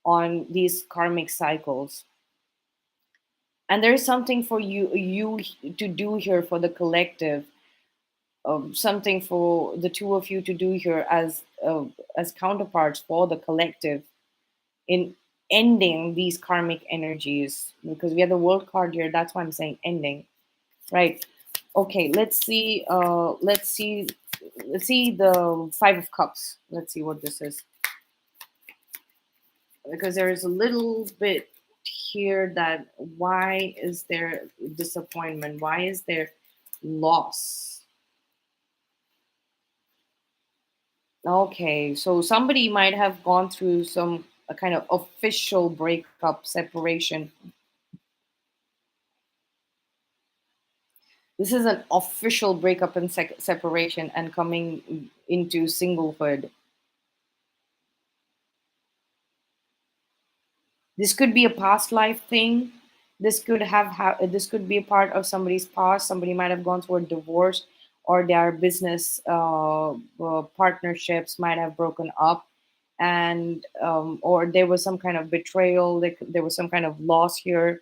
on these karmic cycles. and there is something for you to do here for the collective, something for the two of you to do here as counterparts for the collective in ending these karmic energies, because we have the world card here. That's why I'm saying ending, right? Okay, let's see the five of cups. Let's see what this is, because there is a little bit here that why is there disappointment, why is there loss. Okay, so somebody might have gone through some a kind of official breakup, separation. This is an official breakup and separation and coming into singlehood. This could be a past life thing. This could be a part of somebody's past. Somebody might have gone through a divorce, or their business partnerships might have broken up, and or there was some kind of betrayal. There was some kind of loss here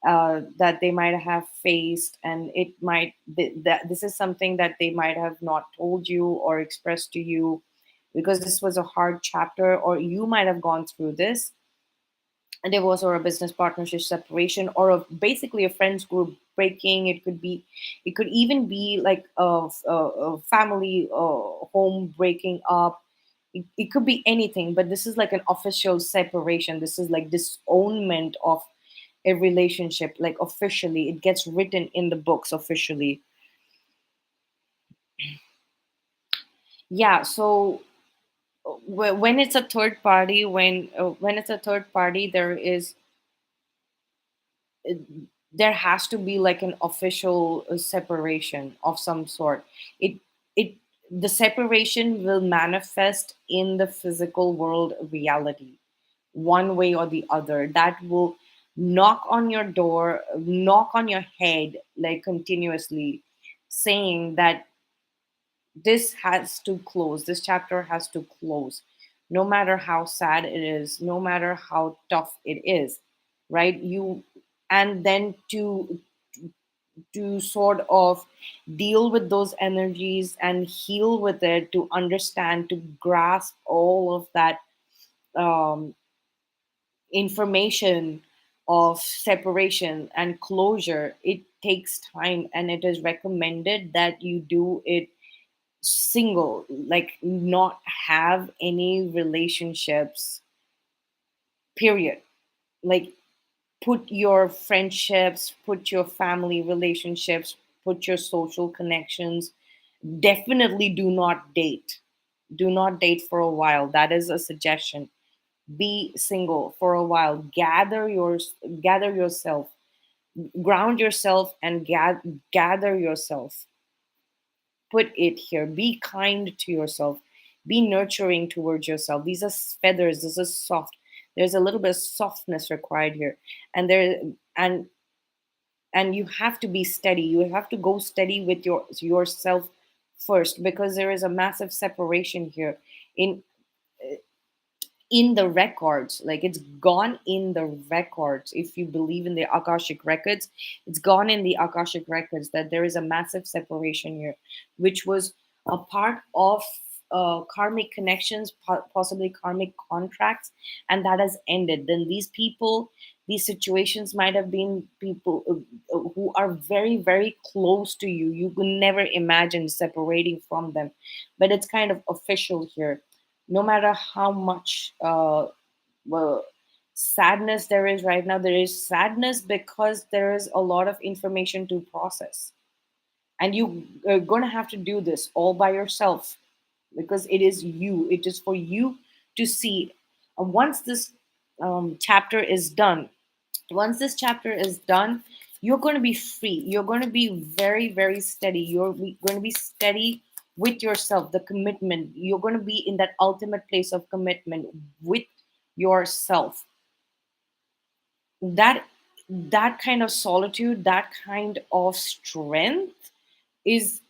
that they might have faced, and it might that this is something that they might have not told you or expressed to you, because this was a hard chapter, or you might have gone through this, a divorce or a business partnership separation, or basically a friends group breaking. It could even be like a family home breaking up. It could be anything, but this is like an official separation. This is like disownment of a relationship, like officially it gets written in the books officially. Yeah, so when it's a third party, when it's a third party, there has to be like an official separation of some sort. It the separation will manifest in the physical world reality, one way or the other. That will knock on your door, knock on your head, like continuously, saying that this has to close, this chapter has to close, no matter how sad it is, no matter how tough it is, right? You and then to sort of deal with those energies and heal with it, to understand, to grasp all of that um, information of separation and closure. It takes time, and it is recommended that you do it single, like not have any relationships, period. Like put your friendships, put your family relationships, put your social connections. Definitely do not date. Do not date for a while. That is a suggestion. Be single for a while. Gather yourself, ground yourself, and gather yourself. Put it here. Be kind to yourself. Be nurturing towards yourself. These are feathers. This is soft. There's a little bit of softness required here, and there and you have to be steady. You have to go steady with yourself first, because there is a massive separation here in in the records. Like it's gone in the records. If you believe in the akashic records, it's gone in the akashic records that there is a massive separation here, which was a part of karmic connections, possibly karmic contracts, and that has ended. Then these people, these situations might have been people who are very very close to you. You could never imagine separating from them, but it's kind of official here. No matter how much well, sadness there is right now, there is sadness because there is a lot of information to process, and you are going to have to do this all by yourself, because it is for you to see. Once this chapter is done, once this chapter is done, you're going to be free. You're going to be very very steady. Going to be steady with yourself, the commitment. You're going to be in that ultimate place of commitment with yourself. That that kind of solitude, that kind of strength is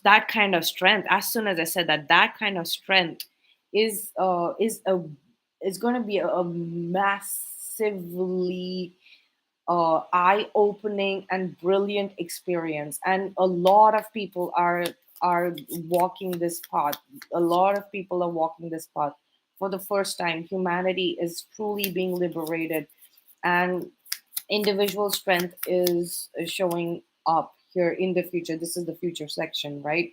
that kind of strength. As soon as I said that, that kind of strength is a is going to be a massively eye-opening and brilliant experience, and a lot of people are walking this path. A lot of people are walking this path for the first time. Humanity is truly being liberated, and individual strength is showing up here in the future. This is the future section, right?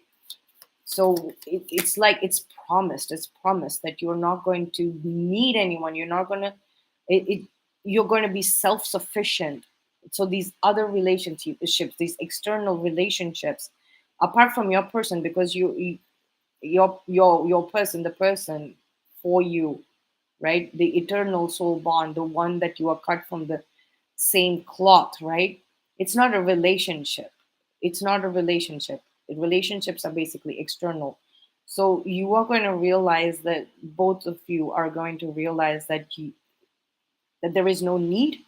So it's like it's promised that you're not going to need anyone. You're not going to you're going to be self-sufficient. So these other relationships, these external relationships, apart from your person, because your person, the person for you, right? The eternal soul bond, the one that you are cut from the same cloth, right? It's not a relationship. It's not a relationship. Relationships are basically external. So you are going to realize that both of you are going to realize that there is no need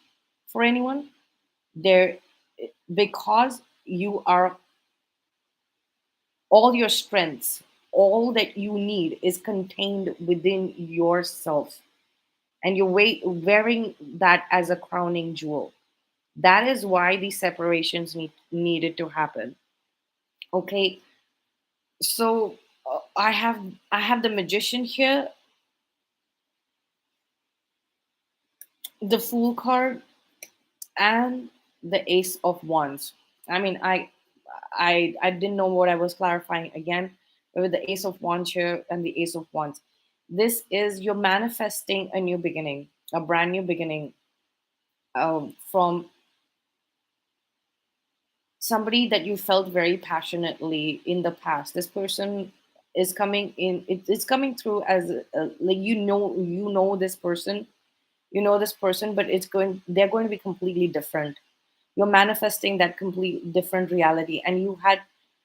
for anyone there, because you are all your strengths, all that you need is contained within yourself, and you're wearing that as a crowning jewel. That is why these separations needed to happen. Okay, so I have the magician here, the fool card, and the ace of wands. I mean, I didn't know what I was clarifying again, but with the ace of wands here and the ace of wands, this is you're manifesting a new beginning, a brand new beginning, from somebody that you felt very passionately in the past. This person is coming in. It's coming through as like you know this person, you know this person, but they're going to be completely different. You're manifesting that complete different reality, and you had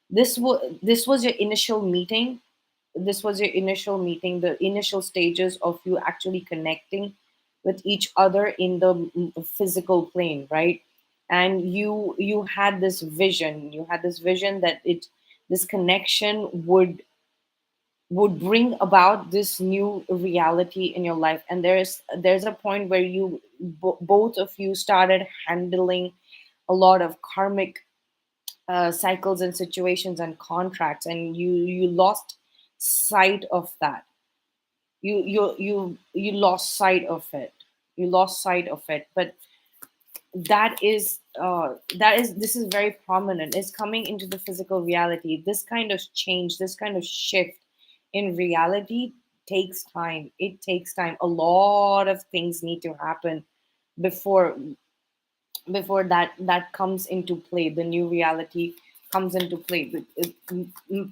this was your initial meeting. This was your initial meeting, the initial stages of you actually connecting with each other in the physical plane, right? And you had this vision. You had this vision that this connection would bring about this new reality in your life. And there's a point where both of you started handling a lot of karmic cycles and situations and contracts, and you lost sight of that. You lost sight of it. You lost sight of it. But this is very prominent. It's coming into the physical reality. This kind of change, this kind of shift in reality takes time. It takes time. A lot of things need to happen before that comes into play. The new reality comes into play.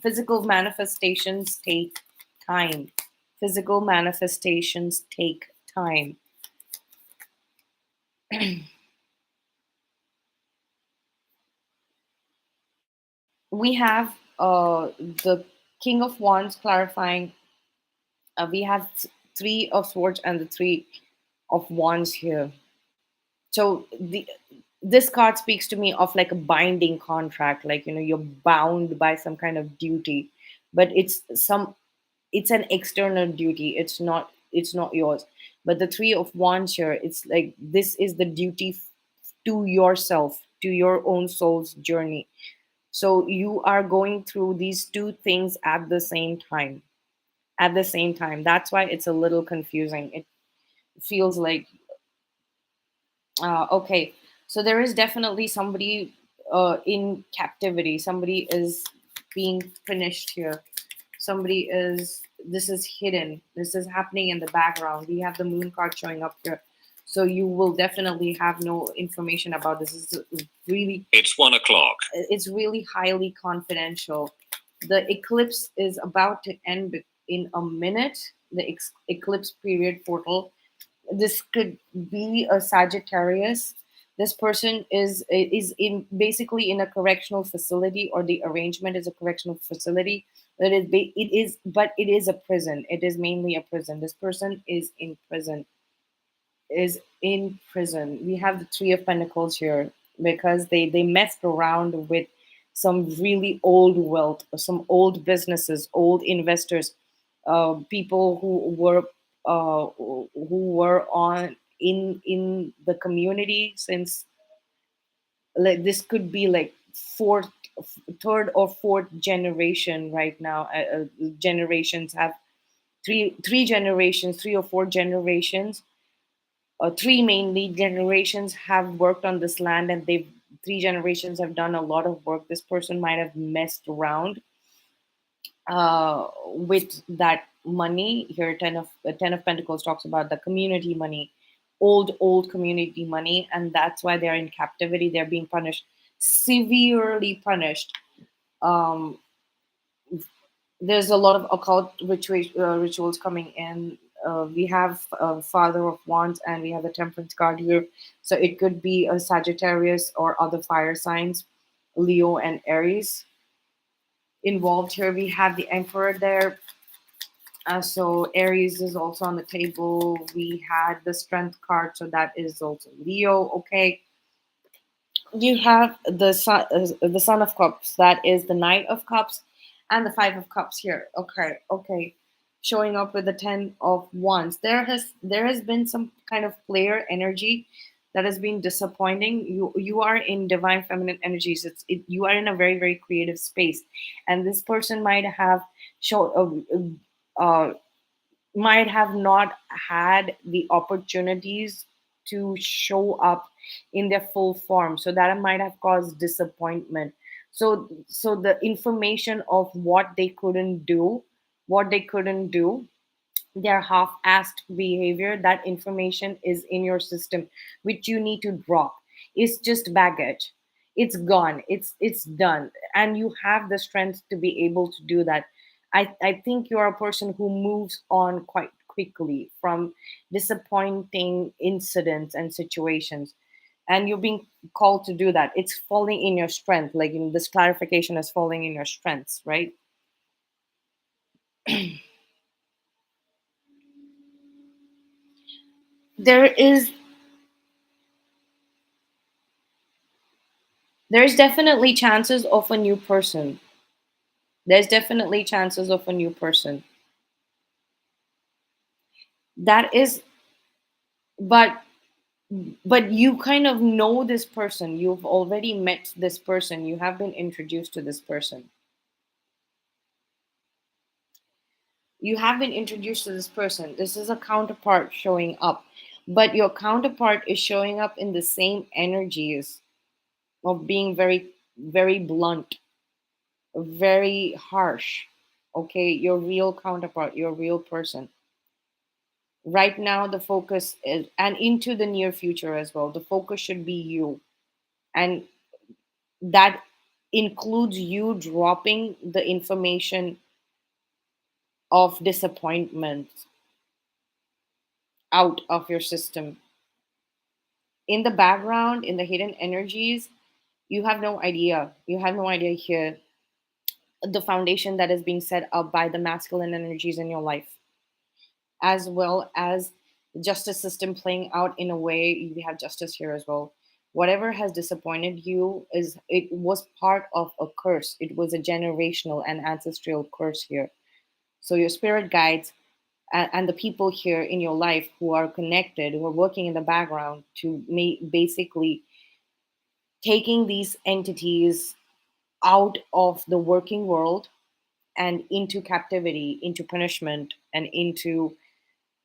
Physical manifestations take time. Physical manifestations take time. We have the king of wands clarifying. We have three of swords and the three of wands here. So this card speaks to me of like a binding contract, like you're bound by some kind of duty, but it's an external duty. It's not yours. But the three of wands here, it's like this is the duty to yourself, to your own soul's journey. So you are going through these two things at the same time. At the same time, that's why it's a little confusing. It feels like okay, so there is definitely somebody in captivity. Somebody is being finished here. Somebody is, this is hidden. This is happening in the background. We have the moon card showing up here. So you will definitely have no information about this. This is really, it's 1 o'clock. It's really highly confidential. The eclipse is about to end in a minute. The eclipse period portal. This could be a Sagittarius. This person is in basically in a correctional facility, or the arrangement is a correctional facility. But it is a prison. It is mainly a prison. This person is in prison. Is in prison. We have the Three of Pentacles here because they messed around with some really old wealth, some old businesses, old investors, people who were on in the community since Like this could be like fourth, third or fourth generation right now. Generations have three generations, three or four generations, three mainly generations have worked on this land, and they've three generations have done a lot of work. This person might have messed around with that money here. 10 of pentacles talks about the community money, old community money, and that's why they're in captivity. They're being punished, severely punished. um, there's a lot of occult rituals coming in. We have Father of Wands, and we have the Temperance card here. So it could be a Sagittarius or other fire signs, Leo and Aries involved here. We have the Emperor there. So Aries is also on the table. We had the Strength card, so that is also Leo. Okay, you have the Son of Cups, that is the Knight of Cups, and the Five of Cups here. Okay, okay, showing up with the Ten of Wands. There has been some kind of player energy that has been disappointing. You are in divine feminine energies. You are in a very very creative space, and this person uh, might have not had the opportunities to show up in their full form, so that might have caused disappointment. So the information of what they couldn't do, their half-assed behavior, that information is in your system, which you need to drop. It's just baggage. It's gone. It's done, and you have the strength to be able to do that. I think you're a person who moves on quite quickly from disappointing incidents and situations, and you're being called to do that. It's falling in your strength, like in this clarification is falling in your strengths, right? There is there is definitely chances of a new person. There's definitely chances of a new person. That is, but you kind of know this person. You've already met this person. You have been introduced to this person. You have been introduced to this person. This is a counterpart showing up, but your counterpart is showing up in the same energies of being very, very blunt, very harsh. Okay, your real counterpart, your real person. Right now the focus is, and into the near future as well, the focus should be you, and that includes you dropping the information of disappointment out of your system. In the background, in the hidden energies, you have no idea here the foundation that is being set up by the masculine energies in your life, as well as the justice system playing out in a way. We have justice here as well. Whatever has disappointed you, is it was part of a curse. It was a generational and ancestral curse here. So your spirit guides and the people here in your life who are connected, who are working in the background to basically taking these entities out of the working world and into captivity, into punishment, and into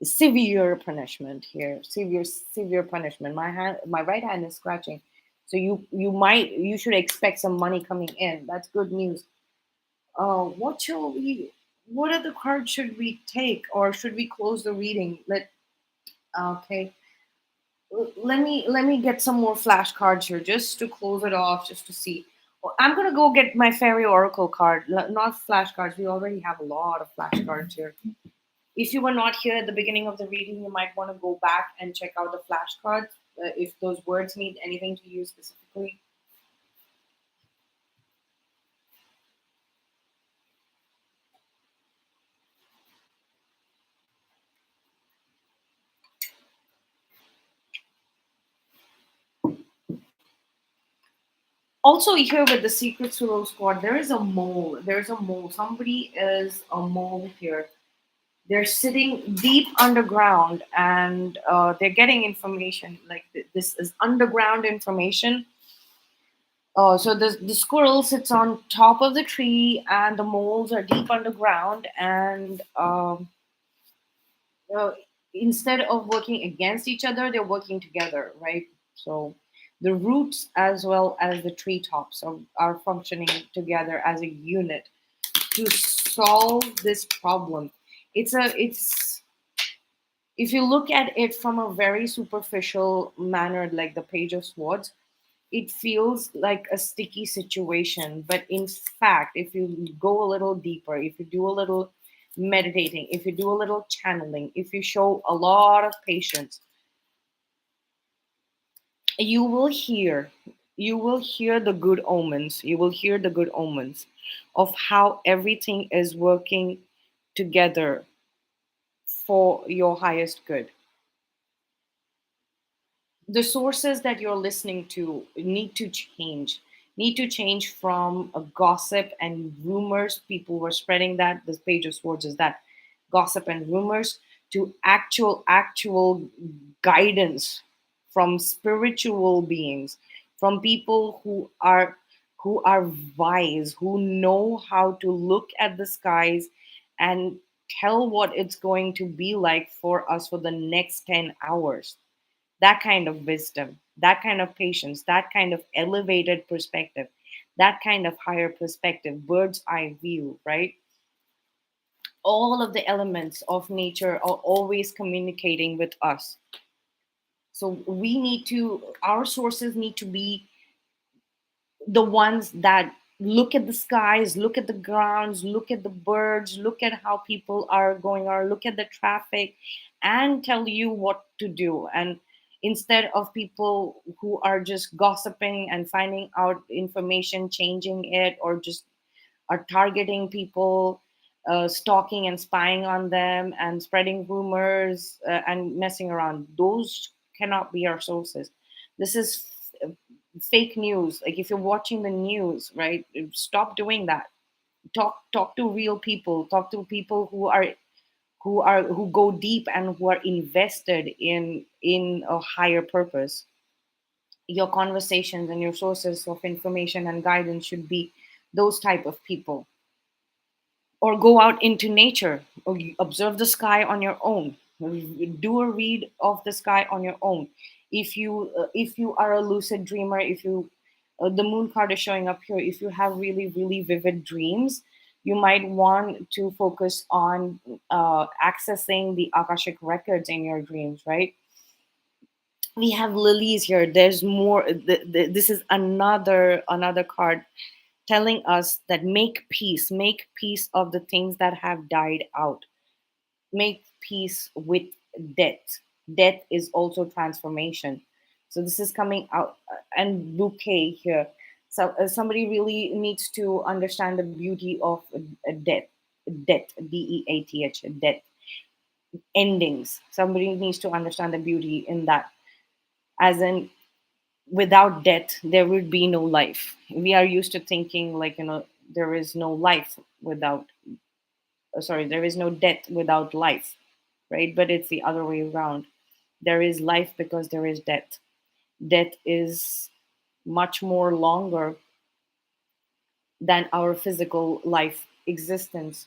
severe punishment here. Severe punishment. My right hand is scratching, so you should expect some money coming in. That's good news. What other card should we take, or should we close the reading? Okay, let me get some more flashcards here just to close it off, just to see. Well, I'm gonna go get my fairy oracle card, not flashcards. We already have a lot of flashcards here. If you were not here at the beginning of the reading, you might want to go back and check out the flashcards, if those words mean anything to you specifically. Also, here with the Secret Solo Squad, there is a mole. There's a mole. Somebody is a mole here. They're sitting deep underground, and they're getting information. Like this is underground information. Oh, so the squirrel sits on top of the tree, and the moles are deep underground. And uh, instead of working against each other, they're working together, right? So the roots as well as the treetops are functioning together as a unit to solve this problem. It's if you look at it from a very superficial manner, like the Page of Swords, it feels like a sticky situation. But in fact, if you go a little deeper, if you do a little meditating, if you do a little channeling, if you show a lot of patience, you will hear you will hear the good omens. You will hear the good omens of how everything is working together for your highest good. The sources that you're listening to need to change from a gossip and rumors. People were spreading that this Page of Swords is that gossip and rumors, to actual guidance from spiritual beings, from people who are wise, who know how to look at the skies and tell what it's going to be like for us for the next 10 hours. That kind of wisdom, that kind of patience, that kind of elevated perspective, that kind of higher perspective, bird's eye view, right? All of the elements of nature are always communicating with us. So our sources need to be the ones that look at the skies, look at the grounds, look at the birds, look at how people are going, or look at the traffic, and tell you what to do. And instead of people who are just gossiping and finding out information, changing it, or just are targeting people, stalking and spying on them, and spreading rumors and messing around, those cannot be our sources. This is fake news. Like if you're watching the news, right, stop doing that. Talk to real people. Talk to people who go deep and who are invested in a higher purpose. Your conversations and your sources of information and guidance should be those type of people. Or go out into nature, or you observe the sky on your own. Do a read of the sky on your own. If you are a lucid dreamer, if you the moon card is showing up here, if you have really really vivid dreams, you might want to focus on accessing the akashic records in your dreams, right? We have lilies here. There's more. This is another card telling us that make peace of the things that have died out. Make peace with death. Death is also transformation. So this is coming out, and bouquet here. So somebody really needs to understand the beauty of death. Death, death, death, endings. Somebody needs to understand the beauty in that, as in, without death there would be no life. We are used to thinking like, there is no life without, sorry, there is no death without life, right? But it's the other way around. There is life because there is death. Death is much more longer than our physical life existence.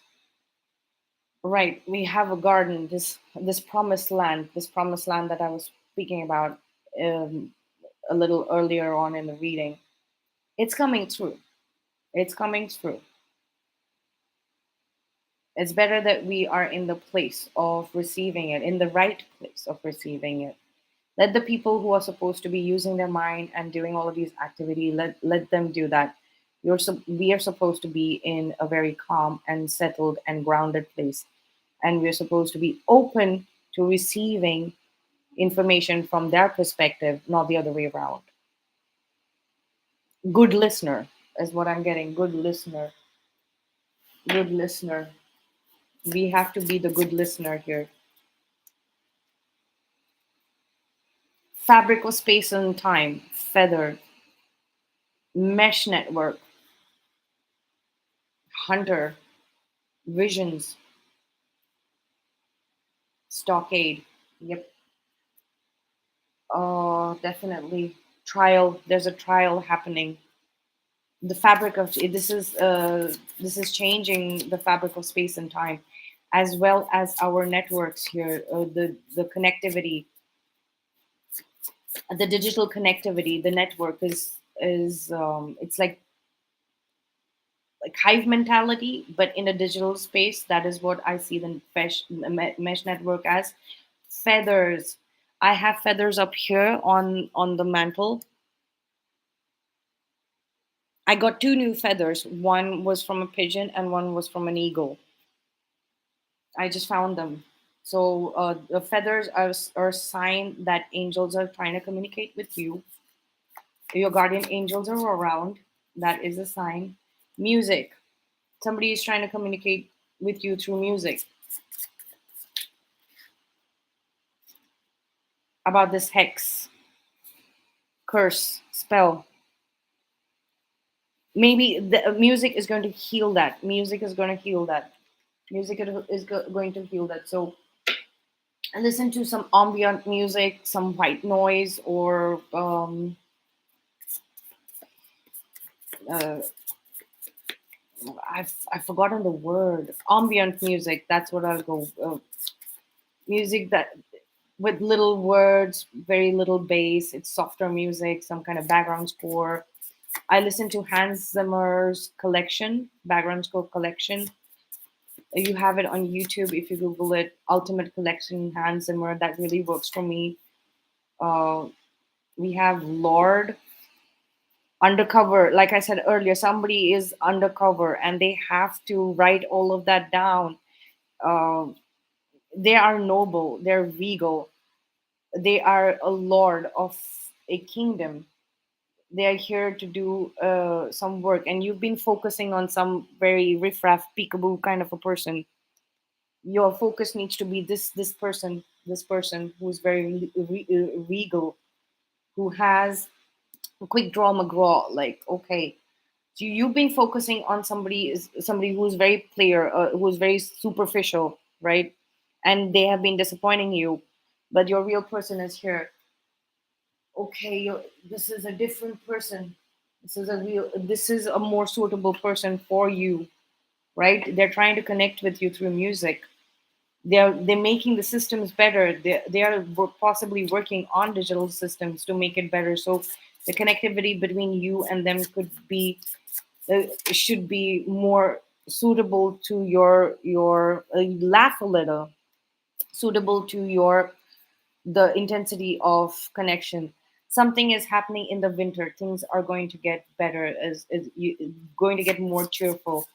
Right, we have a garden, this promised land that I was speaking about um, a little earlier on in the reading. It's coming through. It's coming through. It's better that we are in the place of receiving it, in the right place of receiving it. Let the people who are supposed to be using their mind and doing all of these activity, let them do that. We are supposed to be in a very calm and settled and grounded place, and we're supposed to be open to receiving information from their perspective, not the other way around. Good listener is what I'm getting. Good listener. Good listener. We have to be the good listener here. Fabric of space and time, feather, mesh network, hunter, visions, stockade. Yep. Definitely. Trial. There's a trial happening. the fabric of this is changing the fabric of space and time, as well as our networks here, the connectivity, the digital connectivity, the network is it's like hive mentality, but in a digital space. That is what I see the mesh network as. Feathers. I have feathers up here on the mantle. I got two new feathers. One was from a pigeon and one was from an eagle. I just found them. So the feathers are a sign that angels are trying to communicate with you. Your guardian angels are around. That is a sign. Music. Somebody is trying to communicate with you through music about this hex, curse, spell. Maybe the music is going to heal that. Music is going to heal that. Music going to heal that. So listen to some ambient music, some white noise, or uh, I've forgotten the word. Ambient music. That's what I'll go. Music that with little words, very little bass. It's softer music, some kind of background score. I listen to Hans Zimmer's collection, background score collection. You have it on YouTube if you Google it. Ultimate Collection Hans Zimmer. That really works for me. Uh, we have Lord undercover. Like I said earlier, somebody is undercover and they have to write all of that down. Uh, they are noble. They're regal. They are a lord of a kingdom. They are here to do some work, and you've been focusing on some very riffraff, peekaboo kind of a person. Your focus needs to be this person who's very regal, who has a quick draw McGraw. Like, okay, so you've been focusing on somebody who's very player, who's very superficial, right? And they have been disappointing you, but your real person is here. Okay, this is a different person. This is a more suitable person for you, right? They're trying to connect with you through music. They're making the systems better. They are possibly working on digital systems to make it better. So the connectivity between you and them could be should be more suitable to your laugh a little, suitable to your the intensity of connection. Something is happening in the winter. Things are going to get better, as you going to get more cheerful.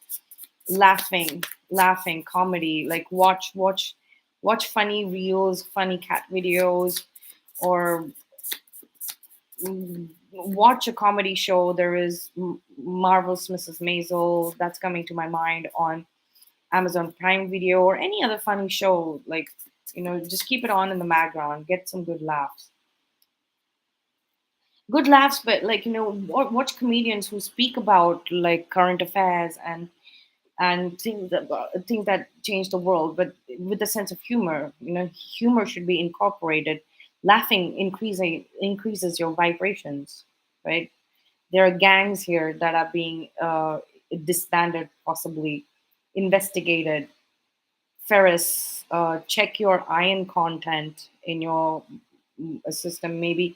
Laughing comedy, like watch funny reels, funny cat videos, or watch a comedy show. There is Marvel's Mrs. Maisel, that's coming to my mind, on Amazon Prime Video, or any other funny show. Like, just keep it on in the background, get some good laughs. But, like, watch comedians who speak about like current affairs and things that change the world, but with a sense of humor. Humor should be incorporated. Laughing increases your vibrations, right? There are gangs here that are being disbanded, possibly investigated. Ferris, check your iron content in your system. Maybe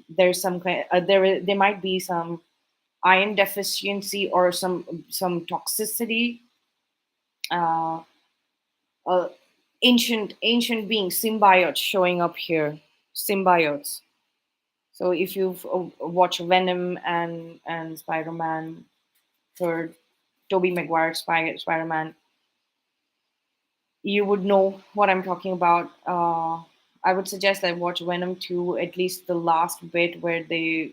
there's some kind. There might be some iron deficiency or some toxicity. Uh, uh, ancient beings, symbiotes showing up here. Symbiotes. So if you've watched Venom and Spider-Man, for Tobey Maguire Spider-Man, you would know what I'm talking about. I would suggest that watch Venom 2, at least the last bit where they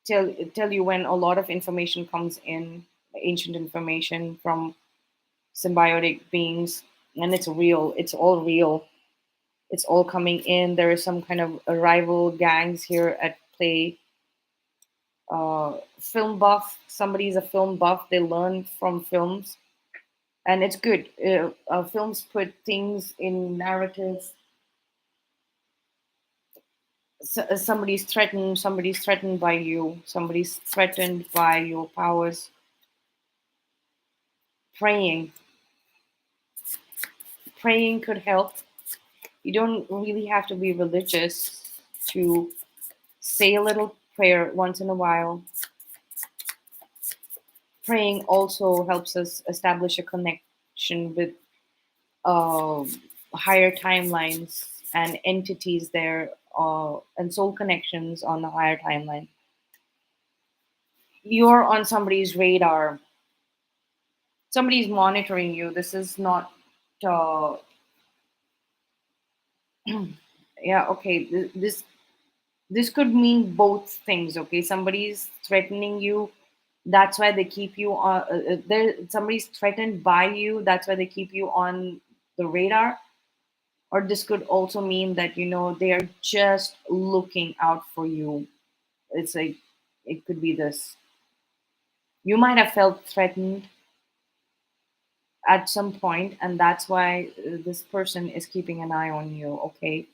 tell you when a lot of information comes in, ancient information from symbiotic beings, and it's real. It's all real. It's all coming in. There is some kind of rival gangs here at play. Film buff. Somebody's a film buff. They learn from films, and it's good. Films put things in narratives somebody's threatened by you, somebody's threatened by your powers. Praying, praying could help. You don't really have to be religious to say a little prayer once in a while. Praying also helps us establish a connection with uh, higher timelines and entities there, and soul connections on the higher timeline. You're on somebody's radar, somebody's monitoring you. This is not uh, yeah, okay, this could mean both things. Okay, somebody's threatening you, that's why they keep you on there. Somebody's threatened by you, that's why they keep you on the radar. Or this could also mean that they are just looking out for you. It's like, it could be this: you might have felt threatened at some point, and that's why this person is keeping an eye on you. Okay.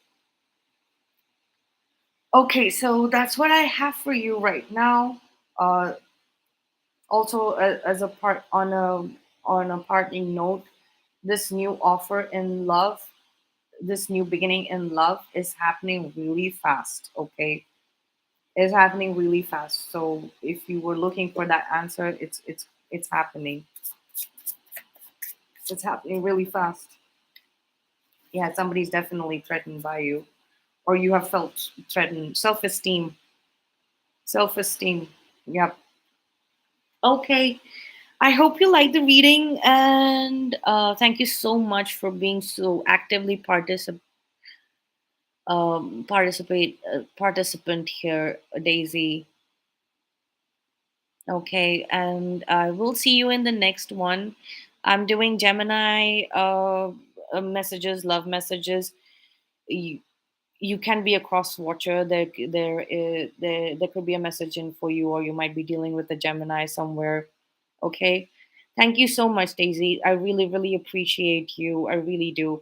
Okay, so that's what I have for you right now. Also, as a part on a parting note, this new offer in love, this new beginning in love is happening really fast. Okay, it's happening really fast. So if you were looking for that answer, it's happening. It's happening really fast. Yeah, somebody's definitely threatened by you, or you have felt threatened. Self-esteem, self-esteem. Yep. Okay. I hope you like the reading, and thank you so much for being so actively participant here, Daisy. Okay, and I will see you in the next one. I'm doing Gemini messages, love messages. You, you can be a cross watcher. There could be a message in for you, or you might be dealing with a Gemini somewhere. Okay. Thank you so much, Daisy. I really, really appreciate you. I really do.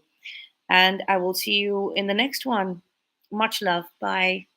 And I will see you in the next one. Much love. Bye.